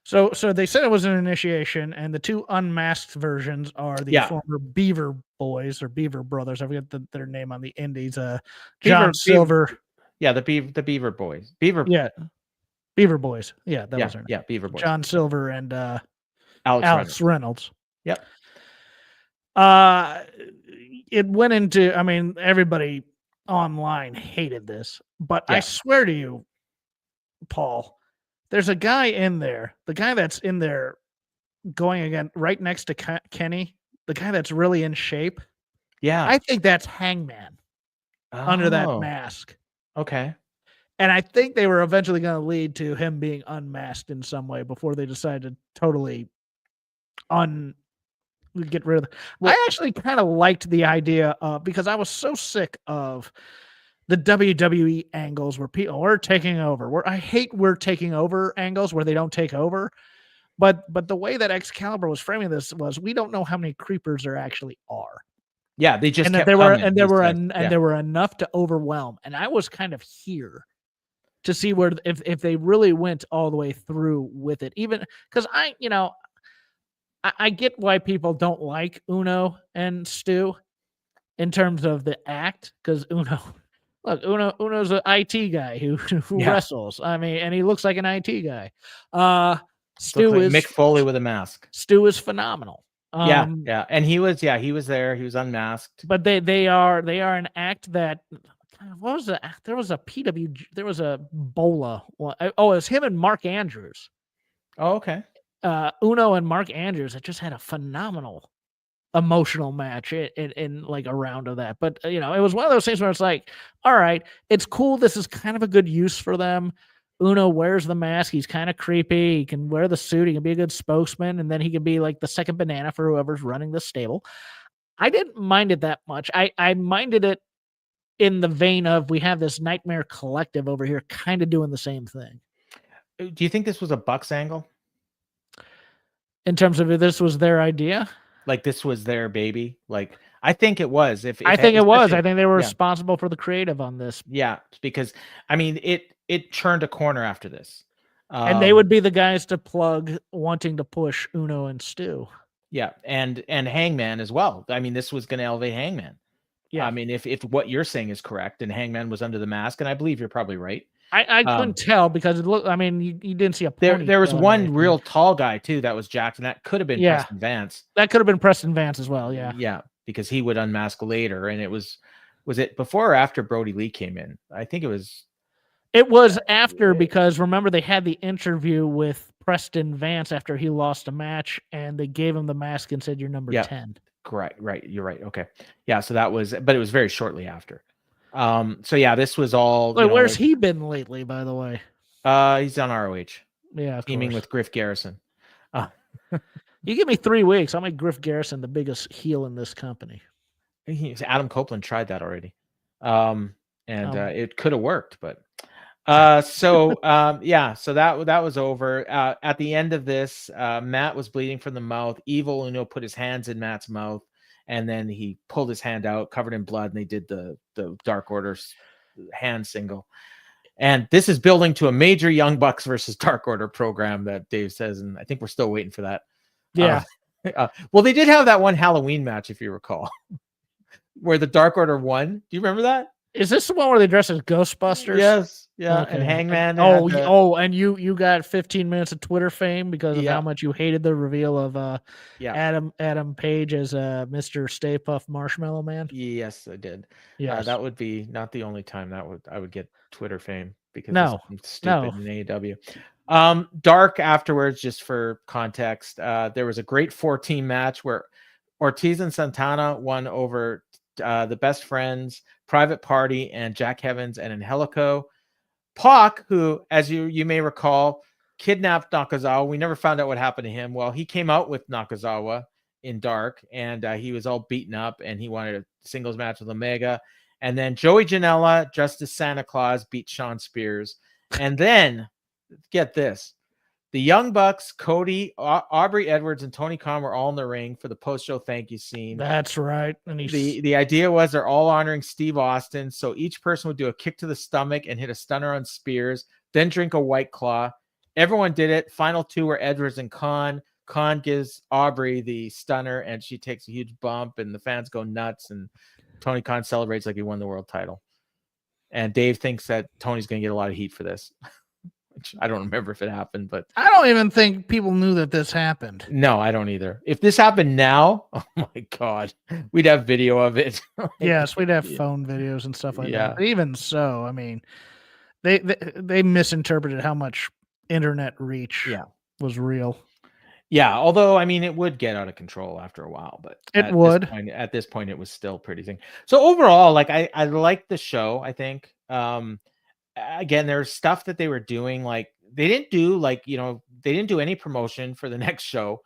So they said it was an initiation, and the two unmasked versions are the former Beaver Boys or Beaver Brothers. I forget their name on the Indies. John Silver. The Beaver Boys. Beaver Boys. Yeah, that was her name. Yeah, Beaver Boys. John Silver and Alex Reynolds. Yep. It went into, I mean, everybody online hated this, but I swear to you, Paul, there's a guy in there, the guy that's in there going again right next to Kenny, the guy that's really in shape. Yeah. I think that's Hangman under that mask. Okay. And I think they were eventually going to lead to him being unmasked in some way before they decided to totally get rid of it. Well, I actually kind of liked the idea because I was so sick of the WWE angles where people are taking over. I hate we're taking over angles where they don't take over. But the way that Excalibur was framing this was, we don't know how many creepers there actually are. Yeah, they just there were enough to overwhelm, and I was kind of here. to see where if they really went all the way through with it. Even because I get why people don't like Uno and Stu in terms of the act, because Uno's an IT guy who wrestles. I mean, and he looks like an IT guy. Stu like is Mick Foley with a mask. Stu is phenomenal. Yeah, and he was there. He was unmasked. But they are an act that. What was the? There was a PW. There was a Bola. Well, it was him and Mark Andrews. Oh, okay. Uno and Mark Andrews had just had a phenomenal emotional match in like a round of that. But it was one of those things where it's like, all right, it's cool. This is kind of a good use for them. Uno wears the mask. He's kind of creepy. He can wear the suit. He can be a good spokesman, and then he can be like the second banana for whoever's running the stable. I didn't mind it that much. I minded it in the vein of, we have this Nightmare Collective over here kind of doing the same thing. Do you think this was a Bucks angle? In terms of if this was their idea? Like this was their baby? Like, I think it was. I think it was. I think they were responsible for the creative on this. Yeah, because, I mean, it turned a corner after this. And they would be the guys to plug wanting to push Uno and Stu. Yeah, and Hangman as well. I mean, this was going to elevate Hangman. Yeah, I mean, if what you're saying is correct, and Hangman was under the mask, and I believe you're probably right. I couldn't tell because it looked. I mean, you didn't see a pony. There was one real tall guy too that was jacked, and that could have been Preston Vance. That could have been Preston Vance as well. Yeah, yeah, because he would unmask later, and it was it before or after Brody Lee came in? I think it was. It was after, because remember they had the interview with Preston Vance after he lost a match, and they gave him the mask and said, "You're number 10." Correct. Right. You're right. Okay. Yeah. So that was, but it was very shortly after. So yeah, this was all. Wait, where's he been lately, by the way? He's on ROH. Yeah, teaming with Griff Garrison. You give me 3 weeks, I'll make Griff Garrison the biggest heel in this company. Adam Copeland tried that already, and it could have worked, but. So that was over. At the end of this, Matt was bleeding from the mouth. Evil Uno put his hands in Matt's mouth, and then he pulled his hand out, covered in blood, and they did the Dark Order's hand single. And this is building to a major Young Bucks versus Dark Order program that Dave says, and I think we're still waiting for that. Yeah. Well, they did have that one Halloween match, if you recall, where the Dark Order won. Do you remember that? Is this the one where they dress as Ghostbusters? Yes. Yeah. Okay. And Hangman. And you got 15 minutes of Twitter fame because of how much you hated the reveal of Adam Page as Mr. Stay Puft Marshmallow Man. Yes, I did. Yeah, that would be not the only time I would get Twitter fame, because it's stupid in AEW. Dark afterwards, just for context, there was a great 4-team match where Ortiz and Santana won over the Best Friends, Private Party, and Jack Evans and Angelico. Pac, who, as you may recall, kidnapped Nakazawa. We never found out what happened to him. Well, he came out with Nakazawa in Dark, and he was all beaten up, and he wanted a singles match with Omega. And then Joey Janela, just as Santa Claus, beat Shawn Spears. And then, get this, the Young Bucks, Cody, Aubrey Edwards, and Tony Khan were all in the ring for the post-show thank you scene. That's right. And the idea was they're all honoring Steve Austin, so each person would do a kick to the stomach and hit a stunner on Spears, then drink a White Claw. Everyone did it. Final 2 were Edwards and Khan. Khan gives Aubrey the stunner, and she takes a huge bump, and the fans go nuts, and Tony Khan celebrates like he won the world title. And Dave thinks that Tony's going to get a lot of heat for this. I don't remember if it happened, but I don't even think people knew that this happened. No, I don't either. If this happened now, oh my God, we'd have video of it. Yes, we'd have phone videos and stuff like that. But even so, I mean, they misinterpreted how much internet reach was real. Yeah, although I mean, it would get out of control after a while, but at this point, it was still pretty thing. So overall, like I liked the show. I think. Again, there's stuff that they were doing, like they didn't do any promotion for the next show.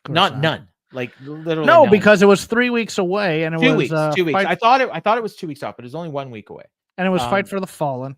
None. Like literally none. Because it was 3 weeks away, and it was 2 weeks. I thought it was 2 weeks off, but it was only 1 week away. And it was Fight for the Fallen.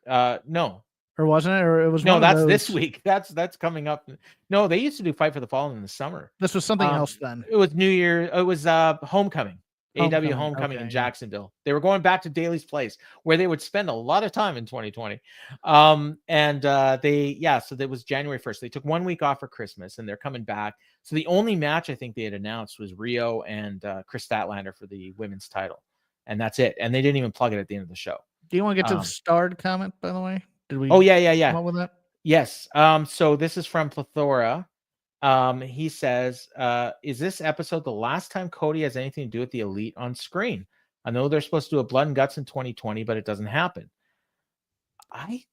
No. Or wasn't it? Or it was that's this week. That's coming up. No, they used to do Fight for the Fallen in the summer. This was something else then. It was New Year. It was Homecoming. AEW Homecoming in Jacksonville. They were going back to Daly's place, where they would spend a lot of time in 2020. So that was January 1st. They took 1 week off for Christmas, and they're coming back. So the only match I think they had announced was Rio and Chris Statlander for the women's title, and that's it. And they didn't even plug it at the end of the show. Do you want to get to the starred comment, by the way? Did we? Oh yeah. Come up with that? Yes. So this is from Plethora. He says, is this episode the last time Cody has anything to do with the Elite on screen? I know they're supposed to do a Blood and Guts in 2020, but it doesn't happen. I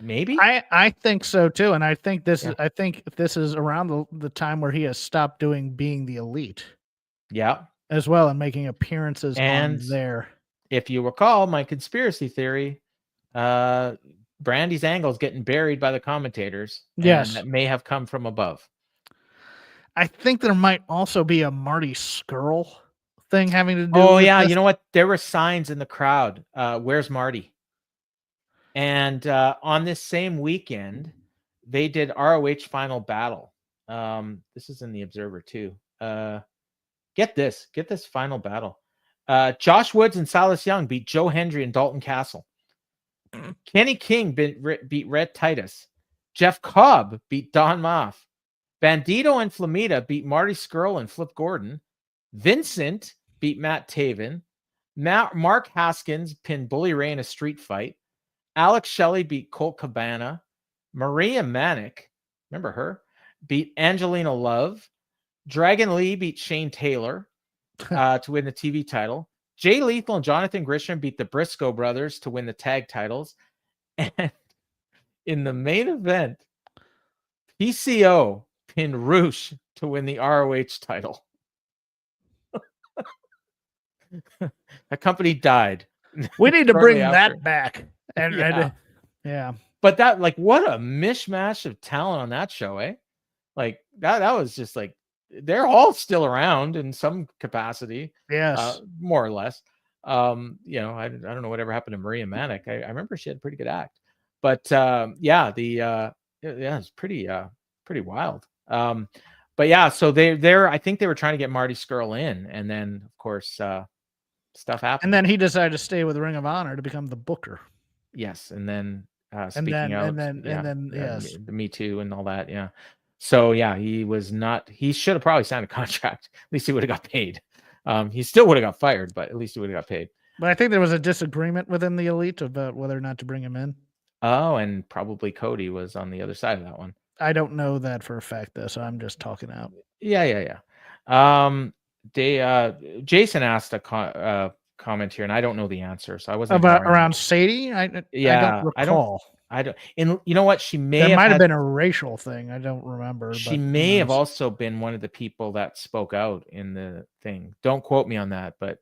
maybe I think so too, and I think this is around the time where he has stopped being the Elite. Yeah, as well, and making appearances and on there. If you recall, my conspiracy theory, Brandy's angle is getting buried by the commentators. Yes, that may have come from above. I think there might also be a Marty Scurll thing having to do. Oh yeah, this. You know what? There were signs in the crowd. Where's Marty? And on this same weekend, they did ROH Final Battle. This is in the Observer too. Get this Final Battle. Josh Woods and Silas Young beat Joe Hendry and Dalton Castle. Kenny King beat Red Titus. Jeff Cobb beat Don Moff. Bandito and Flamita beat Marty Scurll and Flip Gordon. Vincent beat Matt Taven. Mark Haskins pinned Bully Ray in a street fight. Alex Shelley beat Colt Cabana. Maria Manic, remember her, beat Angelina Love. Dragon Lee beat Shane Taylor to win the TV title. Jay Lethal and Jonathan Grisham beat the Briscoe brothers to win the tag titles. And in the main event, PCO pinned Roosh to win the ROH title. That company died. We need to bring that back. Yeah. But that, like, what a mishmash of talent on that show, eh? Like that was just like, they're all still around in some capacity. Yes. More or less. I don't know whatever happened to Maria Manic. I remember she had a pretty good act. But it's pretty wild. But yeah, so I think they were trying to get Marty Scurll in, and then of course stuff happened. And then he decided to stay with Ring of Honor to become the booker. Yes, and then yes, the Me Too and all that. Yeah. So yeah, he should have probably signed a contract. At least he would have got paid. He still would have got fired, but at least he would have got paid. But I think there was a disagreement within the Elite about whether or not to bring him in. Oh, and probably Cody was on the other side of that one. I don't know that for a fact, though, so I'm just talking out. Yeah. Jason asked a comment here, and I don't know the answer, so I wasn't around Sadie. I don't recall. I don't. And you know what? She might have been a racial thing. I don't remember. She may have also been one of the people that spoke out in the thing. Don't quote me on that, but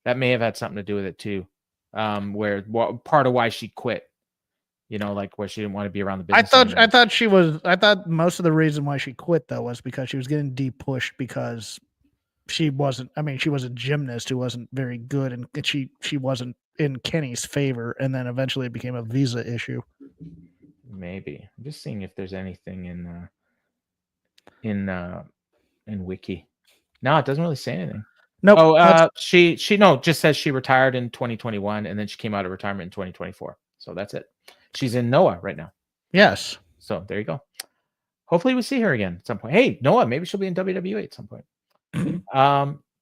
that may have had something to do with it too. Where part of why she quit. Like where she didn't want to be around the business. I thought most of the reason why she quit though was because she was getting de-pushed because she wasn't a gymnast who wasn't very good, and she wasn't in Kenny's favor, and then eventually it became a visa issue. Maybe. I'm just seeing if there's anything in Wiki. No, it doesn't really say anything. No. Nope. Oh, she just says she retired in 2021, and then she came out of retirement in 2024. So that's it. She's in Noah right now. Yes. So there you go. Hopefully we see her again at some point. Hey, Noah, maybe she'll be in WWE at some point.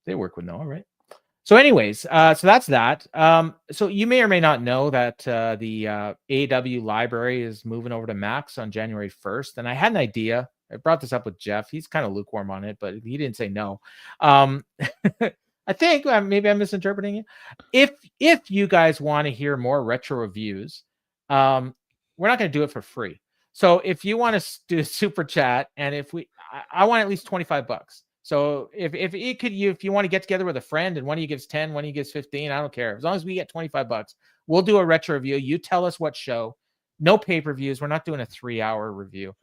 They work with Noah, right? So anyways, so that's that. So you may or may not know that the AEW library is moving over to Max on January 1st. And I had an idea. I brought this up with Jeff. He's kind of lukewarm on it, but he didn't say no. I think maybe I'm misinterpreting it. If you guys want to hear more retro reviews, we're not going to do it for free. So if you want to do a super chat, and I want at least $25. So if you want to get together with a friend and one of you gives 10, one of you gives 15, I don't care. As long as we get $25, we'll do a retro review. You tell us what show. No pay-per-views. We're not doing a 3-hour review.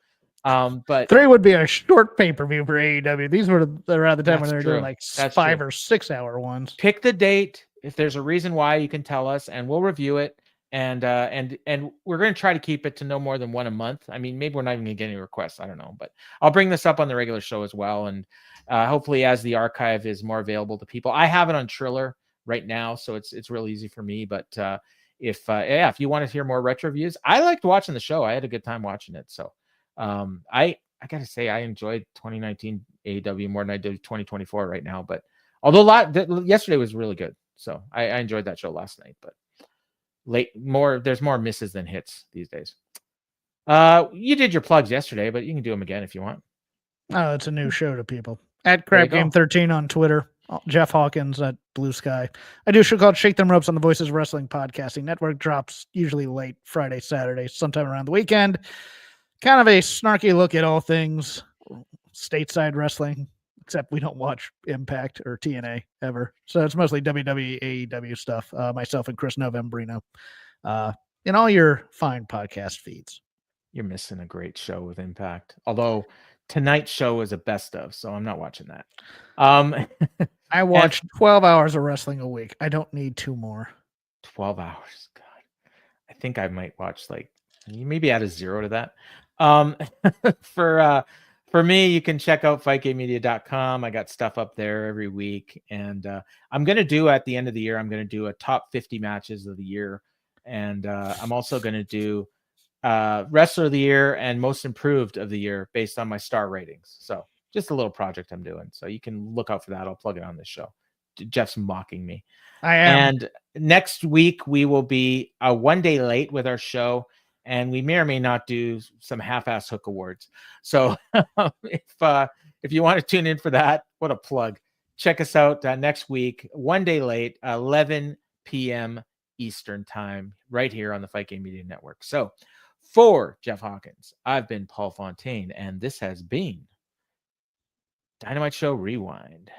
But 3 would be a short pay-per-view for AEW. These were around the time when they were doing like 5 or 6 hour ones. Pick the date. If there's a reason why, you can tell us, and we'll review it. and we're going to try to keep it to no more than one a month. I mean, maybe we're not even going to get any requests. I don't know, but I'll bring this up on the regular show as well. And hopefully as the archive is more available to people, I have it on Triller right now, so it's real easy for me. But if you want to hear more retro reviews, I liked watching the show. I had a good time watching it. So I got to say, I enjoyed 2019 AEW more than I did 2024 right now. But although yesterday was really good. So I enjoyed that show last night, but there's more misses than hits these days. You did your plugs yesterday, but you can do them again if you want. Oh, it's a new show to people. At Crab Game 13 on Twitter, Jeff Hawkins at Blue Sky. I do a show called Shake Them Ropes on the Voices Wrestling Podcasting Network. Drops usually late Friday, Saturday, sometime around the weekend. Kind of a snarky look at all things stateside wrestling, except we don't watch Impact or TNA ever. So it's mostly WWE, AEW stuff, myself and Chris Novembrino, in all your fine podcast feeds. You're missing a great show with Impact. Although tonight's show is a best of, so I'm not watching that. I watch 12 hours of wrestling a week. I don't need 2 more. 12 hours. God. I think I might watch you maybe add a 0 to that. For me, you can check out fightgamemedia.com. I got stuff up there every week. And I'm going to do at the end of the year, I'm going to do a top 50 matches of the year. And I'm also going to do Wrestler of the Year and Most Improved of the Year based on my star ratings. So just a little project I'm doing. So you can look out for that. I'll plug it on this show. Jeff's mocking me. I am. And next week, we will be one day late with our show. And we may or may not do some half-ass hook awards. So if you want to tune in for that, what a plug. Check us out next week, one day late, 11 p.m. Eastern time, right here on the Fight Game Media Network. So for Jeff Hawkins, I've been Paul Fontaine, and this has been Dynamite Show Rewind.